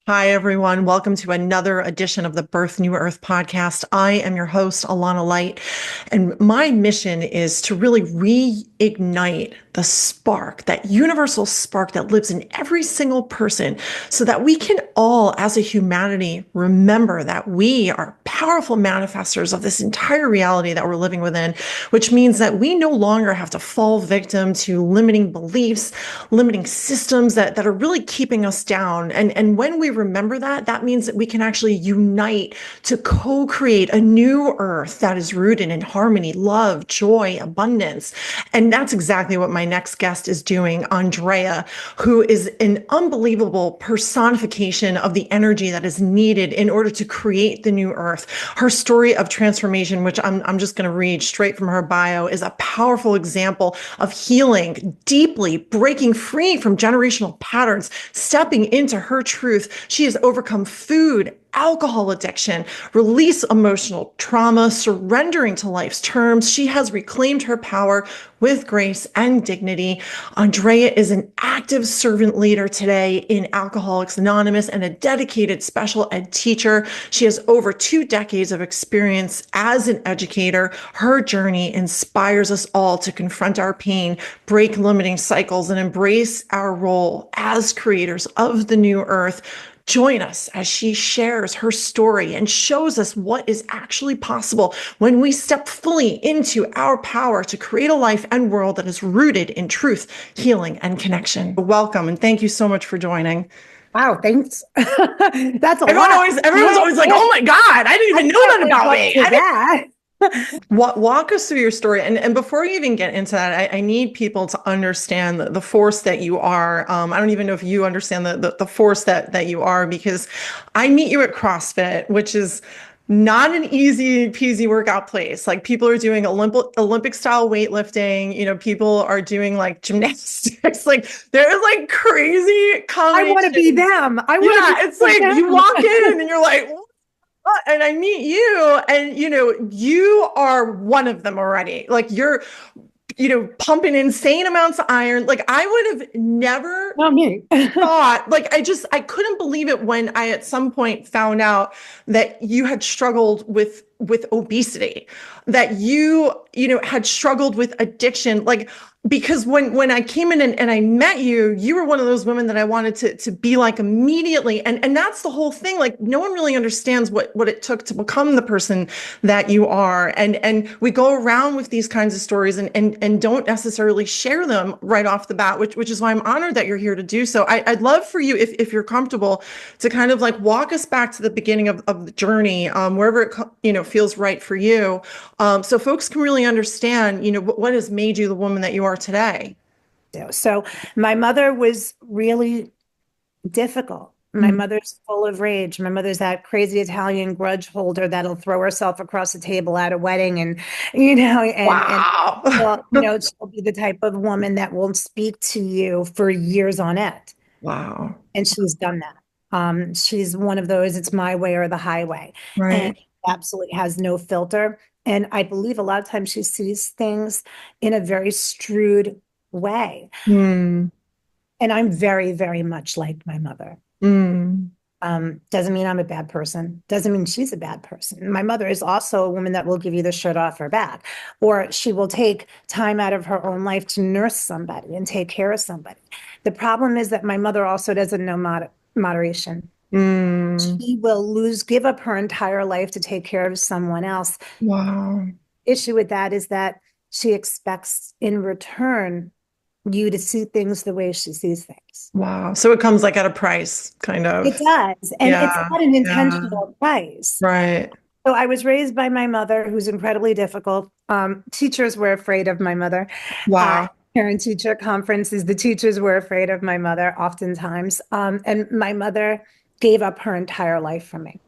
Hi, everyone. Welcome to another edition of the Birth New Earth podcast. I am your host, Alana Light, and my mission is to really reignite the spark, that universal spark that lives in every single person, so that we can all, as a humanity, remember that we are powerful manifestors of this entire reality that we're living within, which means that we no longer have to fall victim to limiting beliefs, limiting systems that are really keeping us down. And when we remember that, that means that we can actually unite to co-create a new earth that is rooted in harmony, love, joy, abundance. And that's exactly what my next guest is doing, Andrea, who is an unbelievable personification of the energy that is needed in order to create the new earth. Her story of transformation, which I'm just going to read straight from her bio, is a powerful example of healing deeply, breaking free from generational patterns, stepping into her truth. She has overcome food, alcohol addiction, release emotional trauma, surrendering to life's terms. She has reclaimed her power with grace and dignity. Andrea is an active servant leader today in Alcoholics Anonymous and a dedicated special ed teacher. She has over 2 decades of experience as an educator. Her journey inspires us all to confront our pain, break limiting cycles, and embrace our role as creators of the new earth. Join us as she shares her story and shows us what is actually possible when we step fully into our power to create a life and world that is rooted in truth, healing, and connection. Welcome, and thank you so much for joining. Wow, thanks. That's a Everyone lot. always, everyone's always like, "Oh my God, I didn't I even know can't that live about up me." to that. Walk us through your story. And before you even get into that, I need people to understand the force that you are. I don't even know if you understand the force that you are, because I meet you at CrossFit, which is not an easy peasy workout place. Like, people are doing Olympic style weightlifting, people are doing like gymnastics. Like, there's like crazy I want to be combinations. them. I want to Yeah, be it's like like you them. walk in and you're like, and I meet you, and you are one of them already. Like, you're, pumping insane amounts of iron. Like, I would have never Not me. thought, like, I couldn't believe it when I at some point found out that you had struggled with obesity, that you had struggled with addiction. Like, because when I came in and I met you, you were one of those women that I wanted to be like immediately. And that's the whole thing. Like, no one really understands what it took to become the person that you are. And we go around with these kinds of stories and don't necessarily share them right off the bat, which is why I'm honored that you're here to do so. I'd love for you, if you're comfortable, to kind of like walk us back to the beginning of the journey, wherever it feels right for you, so folks can really understand, what has made you the woman that you are today. So my mother was really difficult. My Mm. mother's full of rage. My mother's that crazy Italian grudge holder that'll throw herself across the table at a wedding and Wow. well, she'll be the type of woman that will speak to you for years on end. Wow. And she's done that. She's one of those, it's my way or the highway, and Right. absolutely has no filter. And I believe a lot of times she sees things in a very shrewd way. Mm. And I'm very, very much like my mother. Mm. Doesn't mean I'm a bad person. Doesn't mean she's a bad person. My mother is also a woman that will give you the shirt off her back, or she will take time out of her own life to nurse somebody and take care of somebody. The problem is that my mother also doesn't know moderation. Mm. She will give up her entire life to take care of someone else. Wow. Issue with that is that she expects in return you to see things the way she sees things. Wow. So it comes like at a price, kind It of. does. And it's Yeah. not an Yeah. intentional price. Right. So I was raised by my mother, who's incredibly difficult. Teachers were afraid of my mother. Uh, Wow. Parent teacher conferences, the teachers were afraid of my mother oftentimes. And my mother gave up her entire life for me,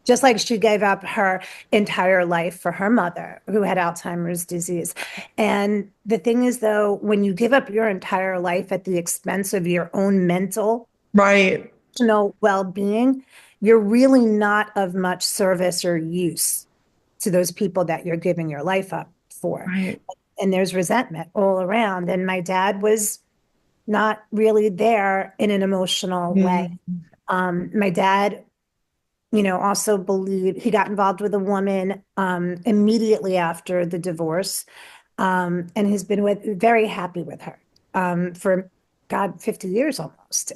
just like she gave up her entire life for her mother, who had Alzheimer's disease. And the thing is, though, when you give up your entire life at the expense of your own mental, Right. emotional well-being, you're really not of much service or use to those people that you're giving your life up for. Right. And there's resentment all around. And my dad was not really there in an emotional way. Mm. My dad, also believed he got involved with a woman immediately after the divorce, and has been very happy with her for God, 50 years almost.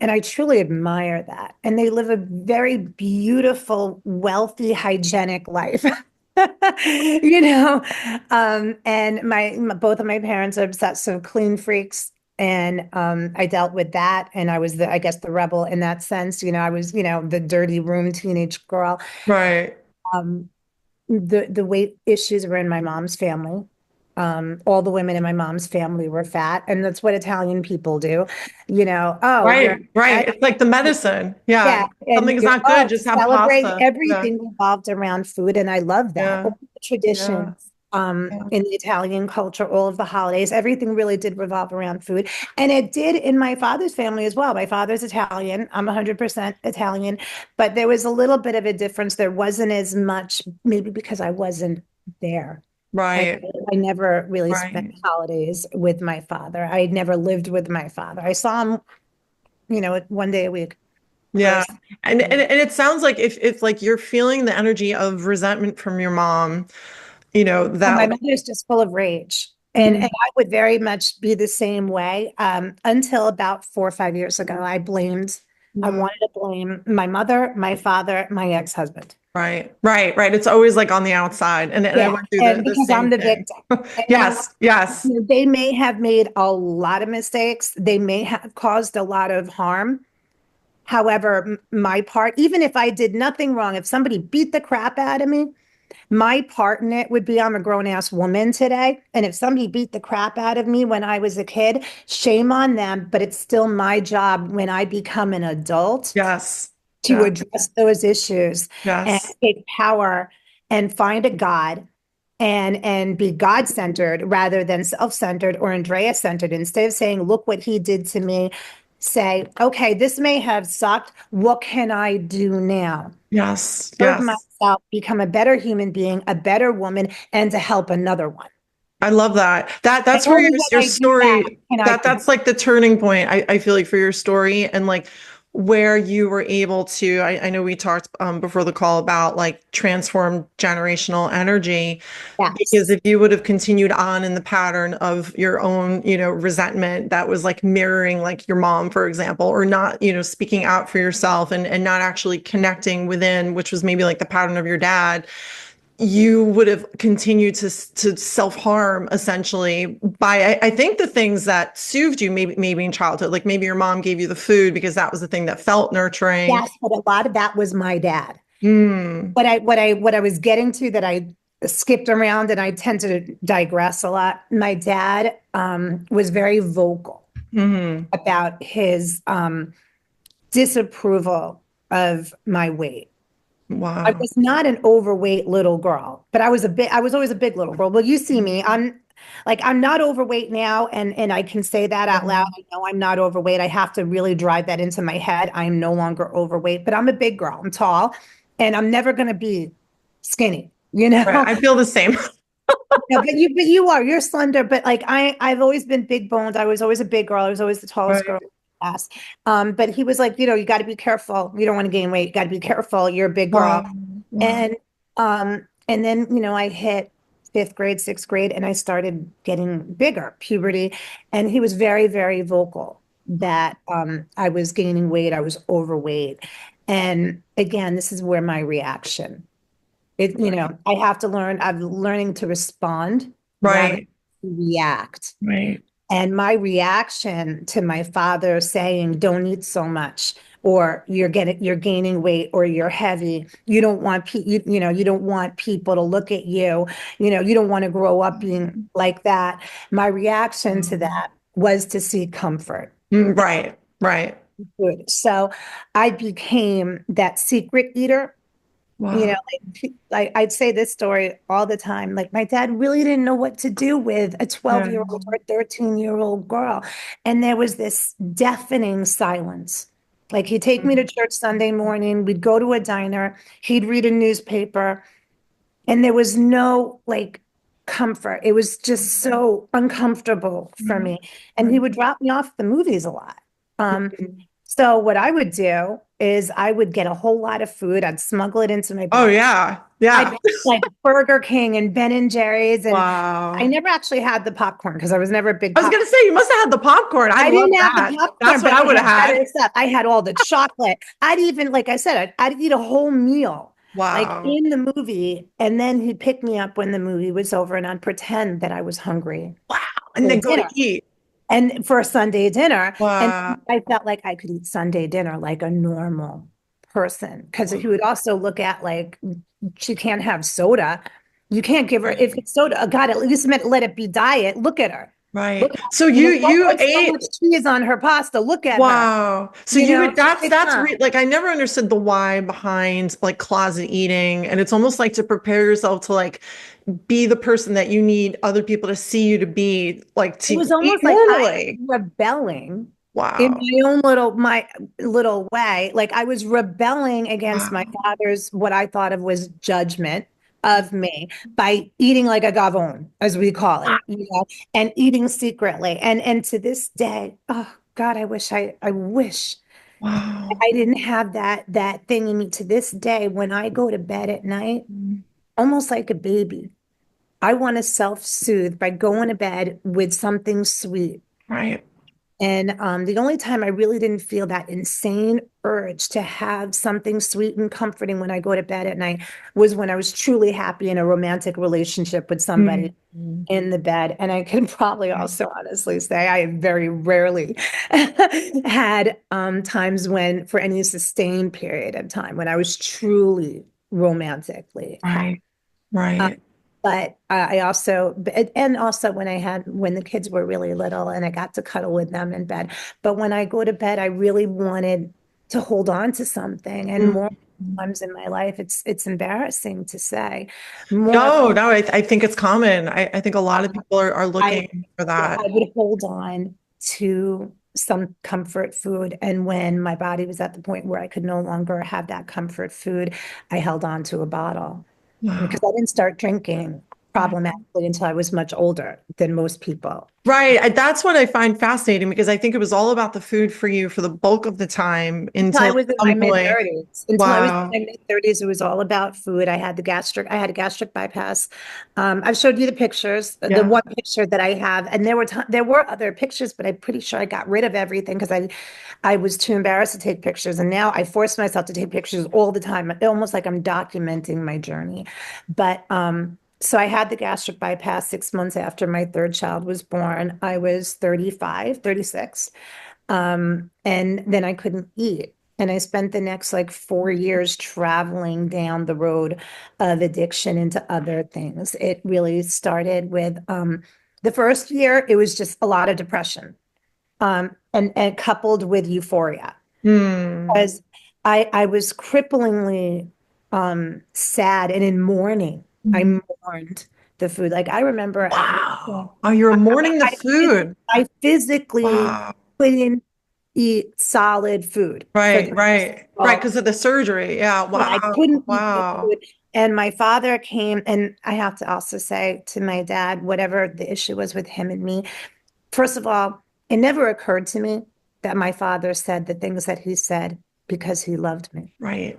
And I truly admire that. And they live a very beautiful, wealthy, hygienic life. you know and both of my parents are obsessive clean freaks, and I dealt with that, and I was I guess the rebel in that sense. I was the dirty room teenage girl. Right. um the weight issues were in my mom's family. All the women in my mom's family were fat, and that's what Italian people do. Oh, you're Right. Right. fat. It's like the medicine. Yeah, Yeah. and Something's you're not good. Just have celebrate pasta. Yeah. everything revolved around food, and I love that. Yeah. All the Yeah. traditions Yeah. in the Italian culture, all of the holidays, everything really did revolve around food, and it did in my father's family as well. My father's Italian. I'm 100% Italian, but there was a little bit of a difference. There wasn't as much, maybe because I wasn't there. I Right. I never really spent Right. holidays with my father. I never lived with my father. I saw him, one day a week. Yeah. First. And it sounds like if like you're feeling the energy of resentment from your mom, Well, that my like, mother is just full of rage. And mm, I would very much be the same way until about 4 or 5 years ago. I wow. wanted to blame my mother, my father, my ex-husband. Right. Right. Right. It's always like on the outside. And I Yeah. went through And the because same I'm the thing. victim. And Yes. Yes. they may have made a lot of mistakes. They may have caused a lot of harm. However, my part, even if I did nothing wrong, if somebody beat the crap out of me, my part in it would be I'm a grown ass woman today. And if somebody beat the crap out of me when I was a kid, shame on them. But it's still my job when I become an adult Yes. to Yeah. address those issues and Yes. take power and find a God and be God centered rather than self centered or Andrea centered. Instead of saying, look what he did to me, say, okay, this may have sucked. What can I do now? Yes. Serve Yes. myself, become a better human being, a better woman, and to help another one. I love that. And That's where only when your I do that story can I forgive. that's like the turning point. I feel like for your story and like where you were able to. I know we talked before the call about like transform generational energy because Yes. if you would have continued on in the pattern of your own, resentment that was like mirroring like your mom, for example, or not, speaking out for yourself and not actually connecting within, which was maybe like the pattern of your dad, you would have continued to self-harm essentially by I think the things that soothed you maybe in childhood, like maybe your mom gave you the food because that was the thing that felt nurturing. Yes, but a lot of that was my dad. Mm, What I was getting to that I skipped around and I tend to digress a lot. My dad was very vocal hmm. about his disapproval of my weight. I Wow. was not an overweight little girl, but I was always a big little girl. Well, you see me, I'm not overweight now, and I can say that out loud. I know I'm not overweight. I have to really drive that into my head. I am no longer overweight, but I'm a big girl. I'm tall, and I'm never going to be skinny, Right. I feel the same. Yeah, you're slender, but like I've always been big boned. I was always a big girl. I was always the tallest girl Right. in the class. But he was like, you got to be careful. You don't want to gain weight. You got to be careful. You're a big girl. Wow. Wow. And then, I hit fifth grade, sixth grade, and I started getting bigger, puberty. And he was very, very vocal that I was gaining weight, I was overweight. And again, this is where my reaction. I have to learn, I'm learning to respond rather Right. than react. Right. And my reaction to my father saying, don't eat so much, or you're gaining weight, or you're heavy. You don't want people to look at you. You don't want to grow up being like that. My reaction to that was to seek comfort. Right. Right. Food. So I became that secret eater. Wow. Like I'd say this story all the time. Like my dad really didn't know what to do with a Yeah. 12-year-old or a 13-year-old girl. And there was this deafening silence. Like he'd take me to church Sunday morning, we'd go to a diner, he'd read a newspaper, and there was no like comfort. It was just so uncomfortable for Right. me. And he Right. would drop me off at the movies a lot. Um, So what I would do is I would get a whole lot of food. I'd smuggle it into my Oh bag. yeah. I'd Yeah. get, like Burger King and Ben and Jerry's, and I Wow. never actually had the popcorn because I was never a big I was pop. gonna say you must have had the popcorn. I I love didn't have the that. popcorn, That's what but I I would have had had. better stuff. I had all the chocolate. I'd even, like I said, I'd eat a whole meal, like Wow. in the movie, and then he'd pick me up when the movie was over, and I'd pretend that I was hungry Wow. And for then go to dinner. eat. And for a Sunday dinner. And Wow. I felt like I could eat Sunday dinner like a normal person. Because he would also look at like, she can't have soda. You can't give her, if it's soda, God, at least let it be diet. Look at her. Right. Look at So her. Don't you put so ate. much cheese on her pasta. Look at her. Wow. So You you know, would that's it's not. like I never understood the why behind like closet eating. And it's almost like to prepare yourself to like be the person that you need other people to see you to be, like It to was eat almost like I normally. was rebelling in Wow. my little way. Like I was rebelling against my Wow. father's what I thought of was judgment of me by eating like a gavone, as we call it, and eating secretly. And to this day, oh God, I wish Wow. I didn't have that thing in me. To this day, when I go to bed at night, almost like a baby, I want to self-soothe by going to bed with something sweet. Right. And the only time I really didn't feel that insane urge to have something sweet and comforting when I go to bed at night was when I was truly happy in a romantic relationship with somebody Mm. in the bed. And I can probably also honestly say I have very rarely had times when, for any sustained period of time, when I was truly romantically happy. Right. Right. But I also, and also when the kids were really little and I got to cuddle with them in bed. But when I go to bed, I really wanted to hold on to something. And more Mm. times in my life, it's embarrassing to say, more No, no, I think it's common. I think a lot of um, people are I, looking for yeah, that. I would hold on to some comfort food. And when my body was at the point where I could no longer have that comfort food, I held on to a bottle. Because Wow. I didn't start drinking problematically until I was much older than most people. Right. That's what I find fascinating because I think it was all about the food for you for the bulk of the time Until I until at was in my some mid point. 30s. Until I was Wow. in my mid 30s, it was all about food. I had a gastric bypass. I've showed you the pictures, the Yeah. one picture that I have, and there were other pictures, but I'm pretty sure I got rid of everything because I was too embarrassed to take pictures. And now I force myself to take pictures all the time, almost like I'm documenting my journey. But so I had the gastric bypass 6 months after my third child was born. I was 35, 36. And then I couldn't eat. And I spent the next like 4 years traveling down the road of addiction into other things. It really started with the first year, it was just a lot of depression, and coupled with euphoria. Hmm. Because I was cripplingly sad and in mourning. I mourned the food. Like I remember at one point, Wow. Oh, you're mourning the food. I physically Wow. couldn't eat solid food for Right, the first right, right. Because of the surgery. Yeah. yeah, I Wow. couldn't eat the Wow. food. And my father came, and I have to also say to my dad, whatever the issue was with him and me, first of all, it never occurred to me that my father said the things that he said because he loved me. Right.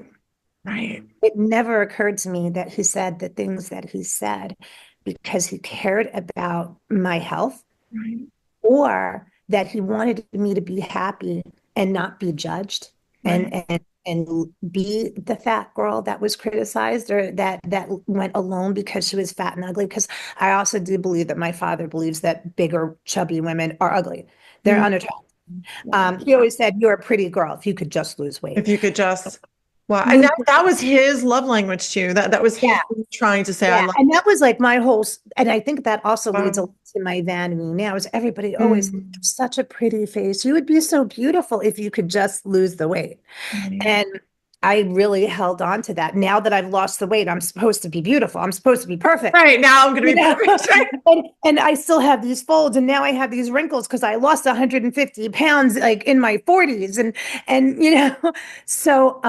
Right. It never occurred to me that he said the things that he said because he cared about my health, Right. or that he wanted me to be happy and not be judged, Right. and be the fat girl that was criticized, or that went alone because she was fat and ugly. Because I also do believe that my father believes that bigger, chubby women are ugly. They're Mm. unattractive. Wow. He always said, "You're a pretty girl if you could just lose weight." If you could just, wow. And Lose that was his love language too. That was him Yeah, trying to say, I yeah. love And that was like my whole, and I think that also you. leads a Wow. lot to my vanity now is everybody always, Mm. such a pretty face. You would be so beautiful if you could just lose the weight. Right. And I really held on to that. Now that I've lost the weight, I'm supposed to be beautiful. I'm supposed to be perfect. Right, now I'm going to You be know, perfect. and I still have these folds, and now I have these wrinkles because I lost 150 pounds like in my 40s, and so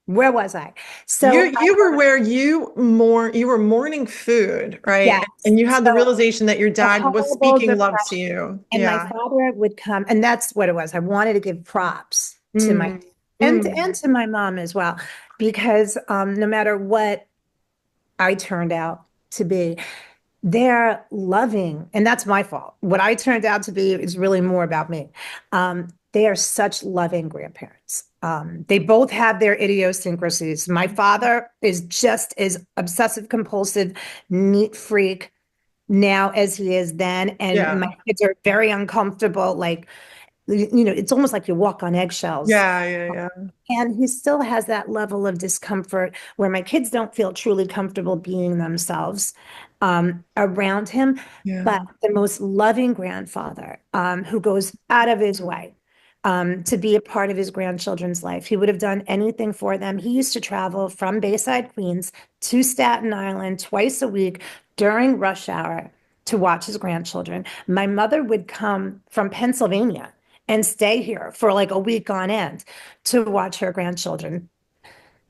Where was I? You So you were where you were mourning food, right? yes. And you had the So realization that your a dad was horrible speaking love to depression. you. And my Yeah. father would come, and that's what it was. I wanted to give props to my Mm, and mm. to my mom as well, because no matter what I turned out to be, they're loving, and that's my fault. What I turned out to be is really more about me. They are such loving grandparents. They both have their idiosyncrasies. My father is just as obsessive compulsive, neat freak now as he is then, and my Yeah. kids are very uncomfortable. Like, it's almost like you walk on eggshells. Yeah, yeah, yeah. And he still has that level of discomfort where my kids don't feel truly comfortable being themselves around him. But Yeah. the most loving grandfather who goes out of his way to be a part of his grandchildren's life. He would have done anything for them. He used to travel from Bayside, Queens to Staten Island twice a week during rush hour to watch his grandchildren. My mother would come from Pennsylvania and stay here for like a week on end to watch her grandchildren.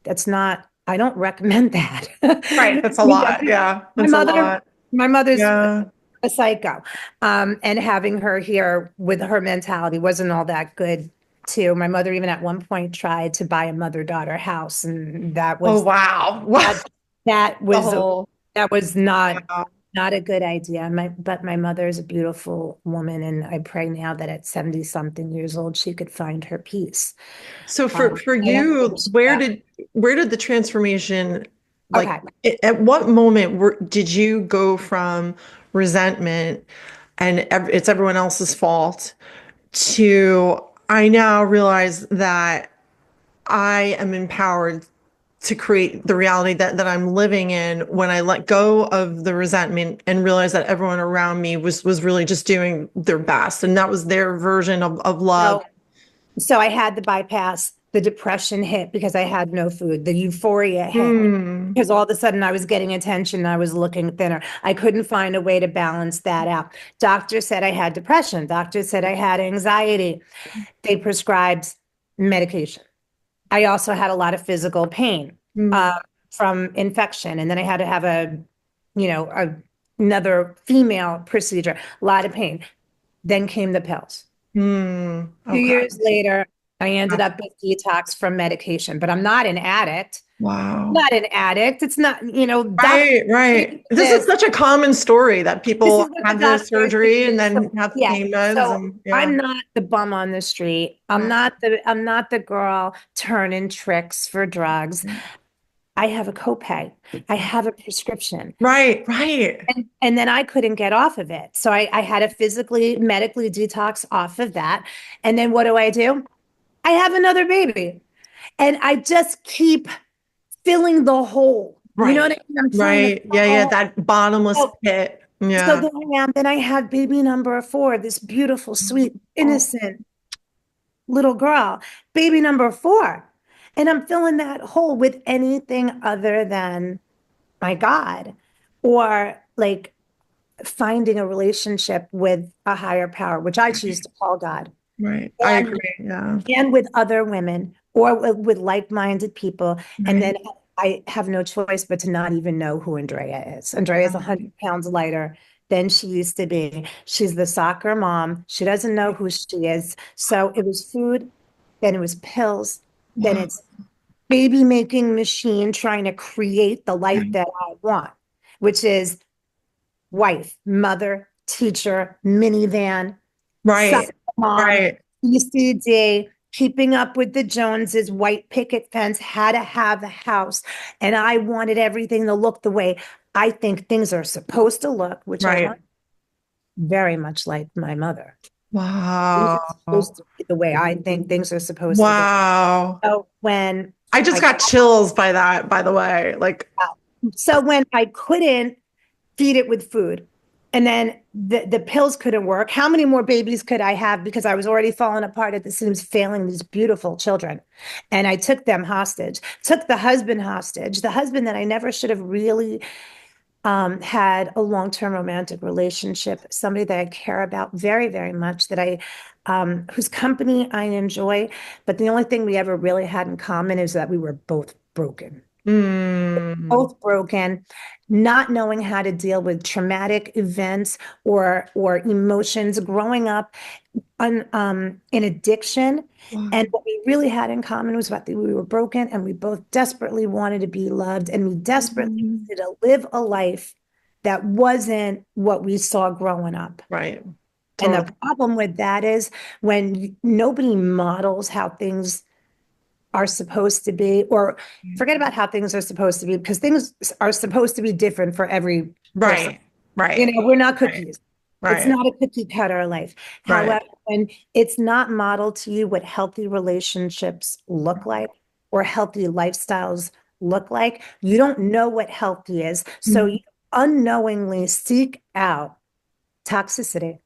That's not, I don't recommend that. Right. That's a lot. Yeah. My That's a mother, lot. my mother's Yeah. a psycho. And having her here with her mentality wasn't all that good too. My mother even at one point tried to buy a mother-daughter house, and that Oh, was wow. that Wow. that The was whole, that was not wow. not a good idea. But my mother is a beautiful woman, and I pray now that at 70 something years old, she could find her peace. So for I don't you, think she will. where did the transformation, like Okay. at what moment did you go from resentment and it's everyone else's fault to I now realize that I am empowered to create the reality that I'm living in when I let go of the resentment and realize that everyone around me was really just doing their best and that was their version of love. So So I had the bypass, the depression hit because I had no food, the euphoria hit Mm, because all of a sudden I was getting attention, I was looking thinner. I couldn't find a way to balance that out. Doctor said I had depression. Doctor said I had anxiety. They prescribed medication. I also had a lot of physical pain mm, uh, from infection, and then I had to have another female procedure, a lot of pain. Then came the pills. Few okay. years later, I ended up with detox from medication, but I'm not an addict. Wow. Not an addict. It's not, doctor Right, right. This is this. such a common story that This people is what the have the doctor surgery and says. So, then have yeah. pain meds So and yeah. I'm not the bum on the street. I'm not the girl turning tricks for drugs. I have a copay. I have a prescription. Right, right. And then I couldn't get off of it. So I had to physically, medically detox off of that. And then what do? I have another baby. And I just keep filling the hole. You know what I Right. mean? I'm trying to Right. fill Yeah, the yeah. hole. That bottomless So, pit. so Yeah. then I had baby number 4, this beautiful, sweet, Oh, innocent little girl, baby number 4. And I'm filling that hole with anything other than my God, or like finding a relationship with a higher power, which I choose to call God. right. I And agree. Yeah. and with other women or with like-minded people. And Right. then I have no choice but to not even know who Andrea is. Andrea is Yeah. 100 pounds lighter than she used to be. She's the soccer mom. She doesn't know who she is. So it was food, then it was pills, then Wow. it's baby making machine trying to create the life Right. that I want, which is wife, mother, teacher, minivan, soccer Right. mom, Right. ECD, keeping up with the Joneses, white picket fence, had to have a house. And I wanted everything to look the way I think things are supposed to look, which I Right. learned very much like my mother. Things are Wow. supposed to be the way I think things are supposed to be. Wow. So when I just I got chills by that, by the way. Like, when I couldn't feed it with food. And then the pills couldn't work. How many more babies could I have? Because I was already falling apart at the seams, failing these beautiful children. And I took them hostage, took the husband hostage, the husband that I never should have really had a long term romantic relationship, somebody that I care about very, very much, that I whose company I enjoy. But the only thing we ever really had in common is that we were both broken. Mm. Both broken, not knowing how to deal with traumatic events or emotions growing up in addiction. And Wow. what we really had in common was that we were broken and we both desperately wanted to be loved and we desperately Mm. wanted to live a life that wasn't what we saw growing up. Right. And the Totally. problem with that is when nobody models how things are supposed to be, or forget about how things are supposed to be, because things are supposed to be different for every person. Right. Right. We're not Right. cookies. It's Right. not a cookie cutter life. Right. However, when it's not modeled to you what healthy relationships look like or healthy lifestyles look like, you don't know what healthy is. So Mm. you unknowingly seek out toxicity.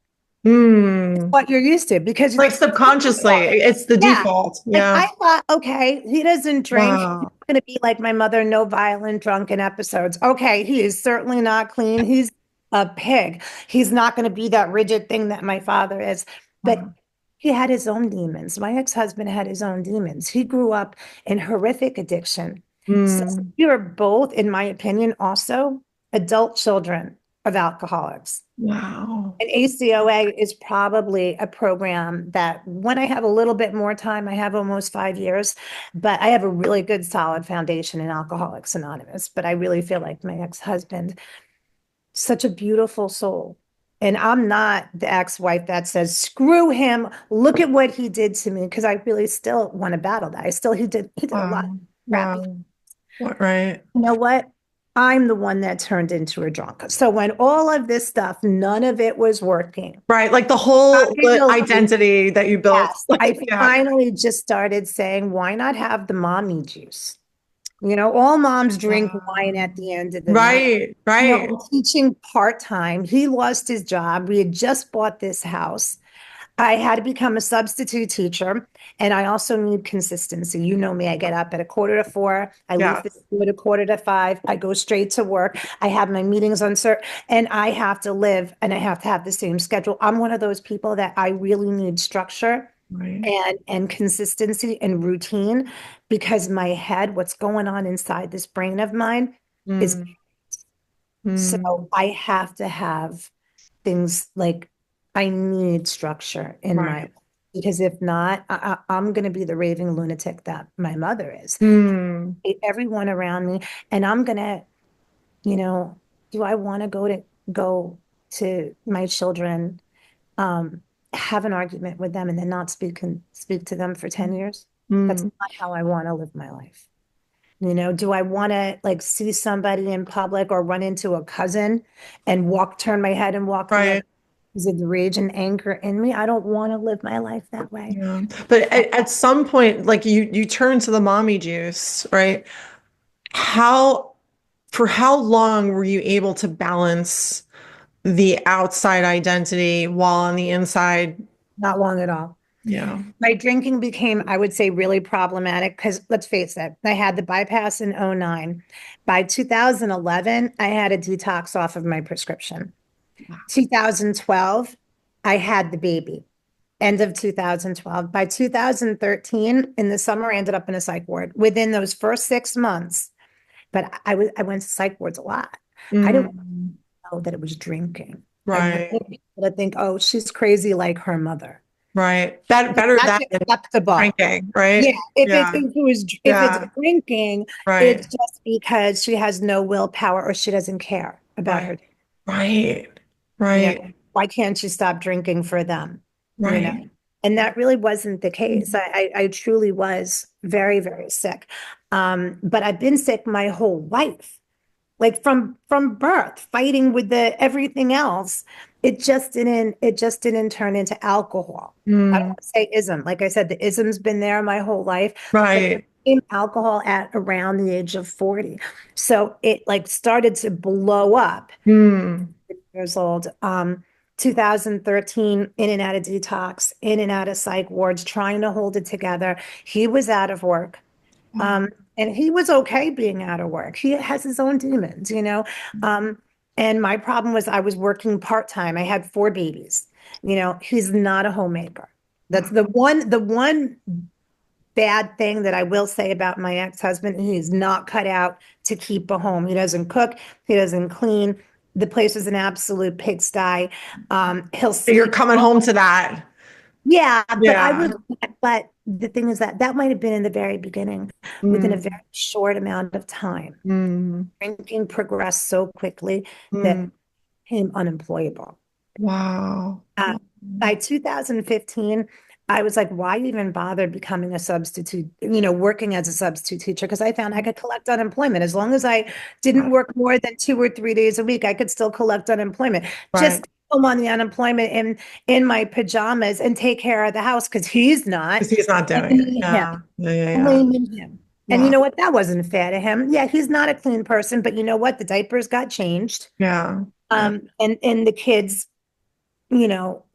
It's Mm. what you're used to because you Like think, subconsciously, it's the yeah. default. Like Yeah. I thought, okay, he doesn't drink. He's Wow. going to be like my mother, no violent drunken episodes. Okay, he is certainly not clean. He's a pig. He's not going to be that rigid thing that my father is. But Wow. he had his own demons. My ex-husband had his own demons. He grew up in horrific addiction. So Mm. we were both, in my opinion, also adult children of alcoholics. Wow. And ACOA is probably a program that when I have a little bit more time, I have almost 5 years, but I have a really good solid foundation in Alcoholics Anonymous. But I really feel like my ex-husband, such a beautiful soul. And I'm not the ex-wife that says, screw him, look at what he did to me, because I really still want to battle that. He did a lot of Wow. crappy. Wow. What, right. You know what? I'm the one that turned into a drunk. So when all of this stuff, none of it was working. Right. Like the Finally, identity that you built. yes, Like, I yeah. finally just started saying, why not have the mommy juice? All moms drink wine at the end of the night. Right. Right. I'm teaching part-time. He lost his job. We had just bought this house. I had to become a substitute teacher, and I also need consistency. You know me, I get up at 4:45. I leave the Yes. school at 4:45. I go straight to work. I have my meetings on cert, and I have to live and I have to have the same schedule. I'm one of those people that I really need structure Right. and consistency and routine because my head, what's going on inside this brain of mine is Mm. so Mm. I have to have things like I need structure in my Right. life because if not, I'm going to be the raving lunatic that my mother is. Mm. Everyone around me, and I'm going to, you know, do I want to go to my children, um, have an argument with them, and then not speak to them for 10 years? That's Mm. not how I want to live my life. Do I want to like see somebody in public or run into a cousin and turn my head and walk the other Right. because of the rage and anger in me? I don't want to live my life that way. Yeah. But at some point, like you turn to the mommy juice, right? How, for how long were you able to balance the outside identity while on the inside? Not long at all. Yeah. My drinking became, I would say, really problematic because let's face it, I had the bypass in '09. By 2011, I had a detox off of my prescription. 2012, I had the baby. End of 2012. By 2013, in the summer, I ended up in a psych ward. Within those first 6 months, but I went to psych wards a lot. I didn't Mm. know that it was drinking. I Right. wanted people to think, oh, she's crazy like her mother. Right. Better That's that than acceptable. drinking, Yeah, right? Yeah. if it's Yeah. drinking, it's Right. just because she has no willpower or she doesn't care about Right. her. Right. Yeah. Right. Why can't you stop drinking for them? You know? Right. And that really wasn't the case. I truly was very, very sick. But I've been sick my whole life, like from birth, fighting with the everything else. It just didn't turn into alcohol. I don't Mm. want to say ism. Like I said, the ism's been there my whole life, but it Right. became alcohol at around the age of 40. So it like started to blow up Mm. years old. 2013, in and out of detox, in and out of psych wards, trying to hold it together. He was out of work. Wow. Um, and he was okay being out of work. He has his own demons. And my problem was I was working part-time. I had four babies. He's not a homemaker. That's the one bad thing that I will say about my ex-husband. He's not cut out to keep a home. He doesn't cook. He doesn't clean. The place is an absolute pigsty. He'll You're sleep. coming home to that. Yeah, Yeah. but the thing is that that might have been in the very beginning, within a Mm, very short amount of time. mm, Drinking progressed so quickly that mm. became unemployable. Wow. Uh, by 2015, I was like, why even bother becoming a substitute, working as a substitute teacher? Because I found I could collect unemployment. As long as I didn't Right. work more than 2 or 3 days a week, I could still collect unemployment. Right. Just come on the unemployment in my pajamas and take care of the house because he's not. Because he's not doing it. Blaming him. Yeah. Yeah. Yeah. Yeah. Blaming him. And you Wow. know what? That wasn't fair to him. Yeah, he's not a clean person, but you know what? The diapers got changed. Yeah. Yeah. And the kids,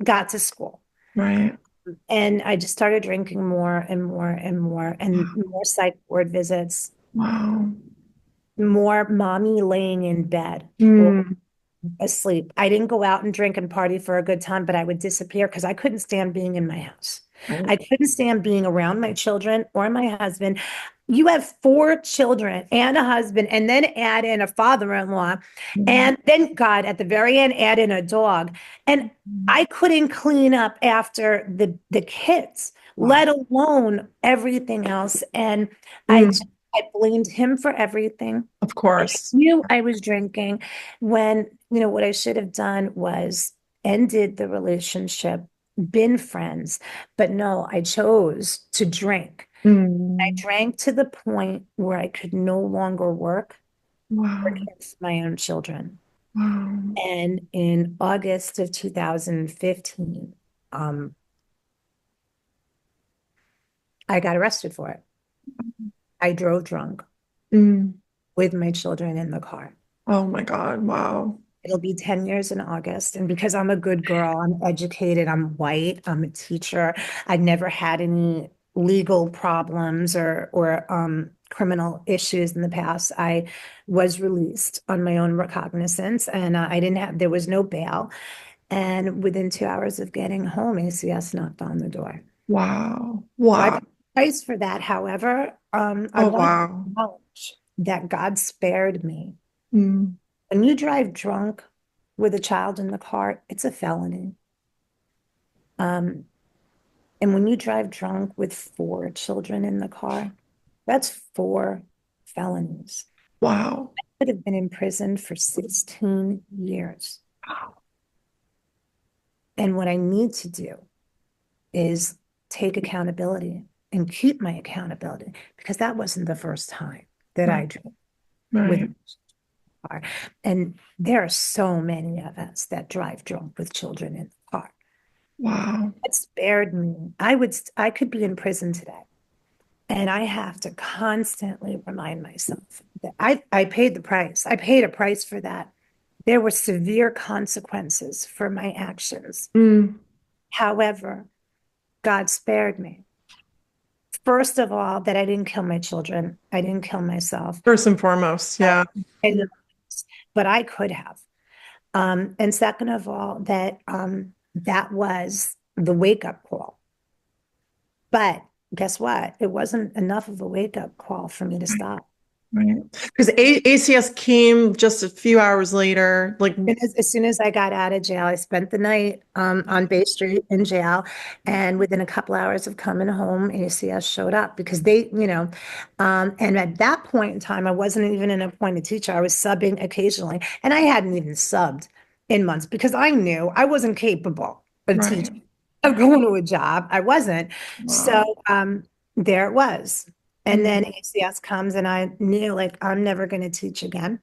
got to school. Right. And I just started drinking more and more and more, and more psych ward visits, Wow. more mommy laying in bed or Mm. asleep. I didn't go out and drink and party for a good time, but I would disappear because I couldn't stand being in my house. Right. I couldn't stand being around my children or my husband. You have 4 children and a husband, and then add in a father-in-law, Mm. and then God, at the very end, add in a dog. And I couldn't clean up after the kids, Wow. let alone everything else. And I Mm. I blamed him for everything. Of I course. knew I was drinking when, what I should have done was ended the relationship, been friends. But no, I chose to drink. I Mm. drank to the point where I could no longer work or Wow. care for my own children. Wow. And in August of 2015, I got arrested for it. I drove drunk Mm. with my children in the car. Oh my God. Wow. It'll be 10 years in August. And because I'm a good girl, I'm educated, I'm white, I'm a teacher, I'd never had any legal problems or criminal issues in the past. I was released on my own recognizance, and I didn't have, there was no bail. And within 2 hours of getting home, ACS knocked on the door. Wow. So I Wow. paid the price for that. However, I Oh want to wow. acknowledge that God spared me. Mm. When you drive drunk with a child in the car, it's a felony. Um, and when you drive drunk with 4 children in the car, that's 4 felonies. Wow. I could have been in prison for 16 years. And what I need to do is take accountability and keep my accountability, because that wasn't the first time that Right. I drove with Right. a car. And there are so many of us that drive drunk with children in the car. Wow. It spared me. I could be in prison today. And I have to constantly remind myself that I paid the price. I paid a price for that. There were severe consequences for my actions. Mm. However, God spared me. First of all, that I didn't kill my children. I didn't kill myself. First and foremost. I Yeah. didn't, but I could have. And second of all, that was the wake-up call. But guess what? It wasn't enough of a wake-up call for me to stop. Right. Because ACS came just a few hours later. Like, And as soon as I got out of jail, I spent the night on Bay Street in jail. And within a couple hours of coming home, ACS showed up because and at that point in time, I wasn't even an appointed teacher. I was subbing occasionally. And I hadn't even subbed in months because I knew I wasn't capable of right. teaching, of going to a job. I wasn't. So Wow. there it was. And Mm. then ACS comes, and I knew, like, I'm never going to teach again.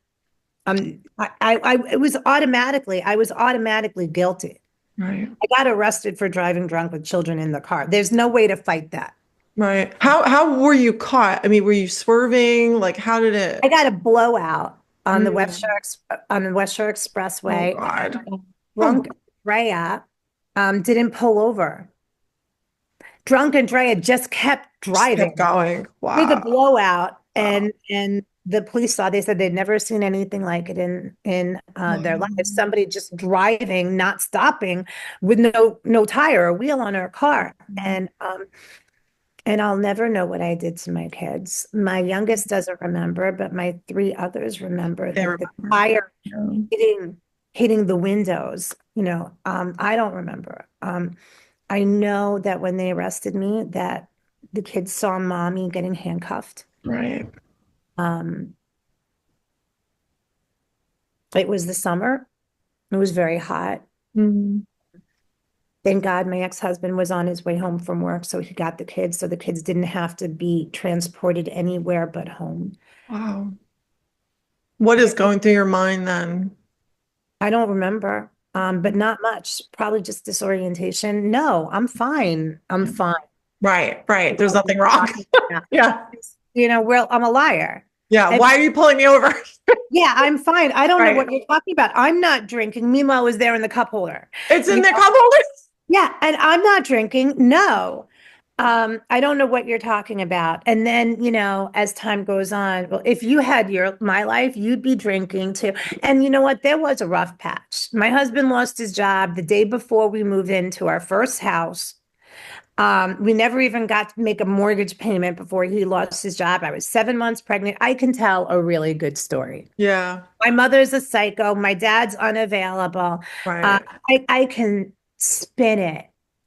I was automatically guilty. Right. I got arrested for driving drunk with children in the car. There's no way to fight that. Right. How were you caught? I mean, were you swerving? Like, how did I it? got a blowout on the Mm. on the West Shore Oh Expressway. God. Oh, Drunk Andrea didn't pull over. Drunk Andrea just kept just kept driving. going. With a Wow. blowout, Wow. and the police saw, they said they'd never seen anything like it in their lives. Wow. Somebody just driving, not stopping, with no tire or wheel on her car. And I'll never know what I did to my kids. My youngest doesn't remember, but my three others remember, They like the remember. tire Yeah. hitting the windows. I don't remember. I know that when they arrested me, that the kids saw mommy getting handcuffed. Right. Um, it was the summer. It was very hot. Mm. Thank God my ex-husband was on his way home from work, so he got the kids, so the kids didn't have to be transported anywhere but home. Wow. What is going through your mind then? I don't remember, but not much. Probably just disorientation. No, I'm fine. I'm fine. Right, right. You There's know what nothing you're wrong. talking about. Yeah. Well, I'm a liar. Yeah. And Why are you pulling me over? yeah, I'm fine. I don't know Right. what you're talking about. I'm not drinking. Meanwhile, it was there in the cup holder. It's in You the know? cup holder. Yeah, and I'm not drinking. No. I don't know what you're talking about. And then, as time goes on, well, if you had my life, you'd be drinking too. And you know what? There was a rough patch. My husband lost his job the day before we moved into our first house. We never even got to make a mortgage payment before he lost his job. I was 7 months pregnant. I can tell a really good story. Yeah. My mother's a psycho. My dad's unavailable. Uh, Right. I can spin it.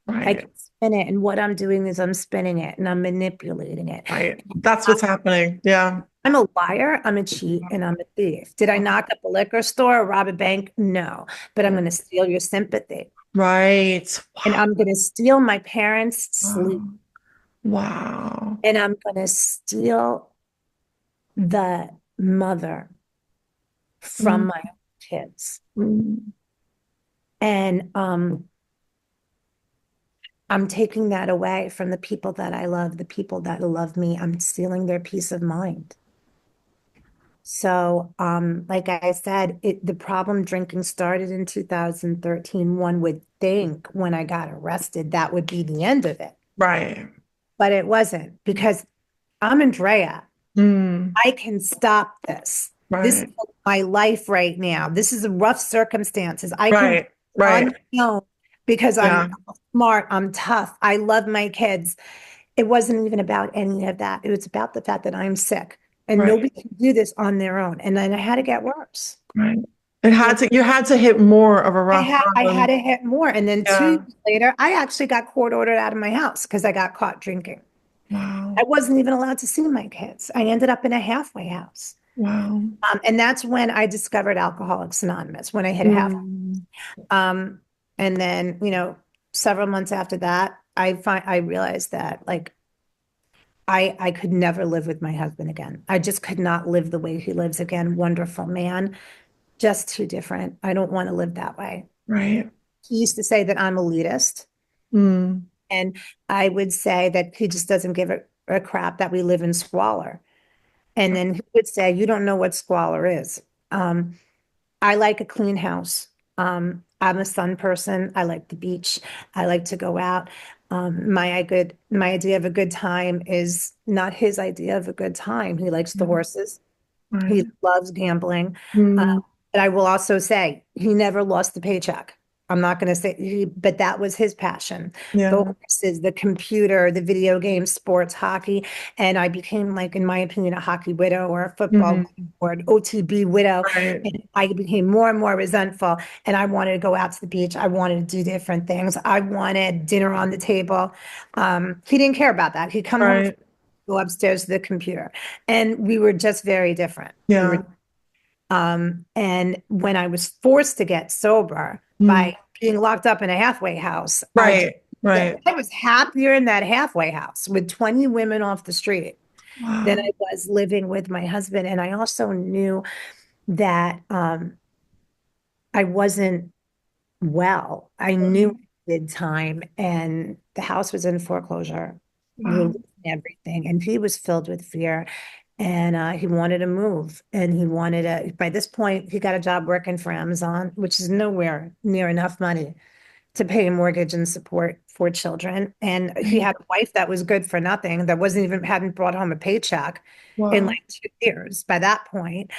I Right. can spin it. And what I'm doing is I'm spinning it and I'm manipulating it. Right. That's I- what's happening. Yeah. I'm a liar, I'm a cheat, and I'm a thief. Did I knock up a liquor store or rob a bank? No, but I'm going to steal your sympathy. Right. And I'm going to steal my parents' sleep. Wow. Wow. And I'm going to steal the mother from Mm, my kids. mm, And I'm taking that away from the people that I love, the people that love me. I'm stealing their peace of mind. So, like I said, the problem drinking started in 2013. One would think when I got arrested, that would be the end of it, right. but it wasn't because I'm Andrea. Mm, I can stop this. This is right. my life right now. This is rough circumstances. I can Right. on Right. my own because Yeah. I'm smart, I'm tough, I love my kids. It wasn't even about any of that. It was about the fact that I'm sick and Right. nobody can do this on their own. And then I had to get worse. Right. It You had know, to, you had to hit more of a rock I had bottom. to hit more. And then two Yeah. years later, I actually got court ordered out of my house because I got caught drinking. Wow. I wasn't even allowed to see my kids. I ended up in a halfway house. Wow. And that's when I discovered Alcoholics Anonymous, when I hit a half. Mm, Um, and then, several months after that, I realized that like I could never live with my husband again. I just could not live the way he lives again. Wonderful man, just too different. I don't want to live that way. right. He used to say that I'm elitist, Mm, and I would say that he just doesn't give a crap that we live in squalor. And then he would say, you don't know what squalor is. I like a clean house. I'm a sun person. I like the beach. I like to go out. My idea of a good time is not his idea of a good time. He likes the horses. He right. loves gambling. Uh, Mm, but I will also say he never lost the paycheck. I'm not going to say but that was his passion. The yeah. horses, the computer, the video games, sports, hockey. And I became, like, in my opinion, a hockey widow or a football Mhm. or an OTB widow. Right. And I became more and more resentful. And I wanted to go out to the beach. I wanted to do different things. I wanted dinner on the table. He didn't care about that. He'd come home, Right. go upstairs to the computer. And we were just very different. We Yeah. were and when I was forced to get sober Mm, by being locked up in a halfway house, right. Right. I was happier in that halfway house with 20 women off the street than Wow. I was living with my husband. And I also knew that I wasn't well. I knew Mm, I did time, and the house was in foreclosure. We were wow. losing everything, and he was filled with fear. And he wanted to move, and he wanted to. By this point, he got a job working for Amazon, which is nowhere near enough money to pay a mortgage and support 4 children. And he Right. had a wife that was good for nothing, that hadn't brought home a paycheck in Wow. like 2 years by that point.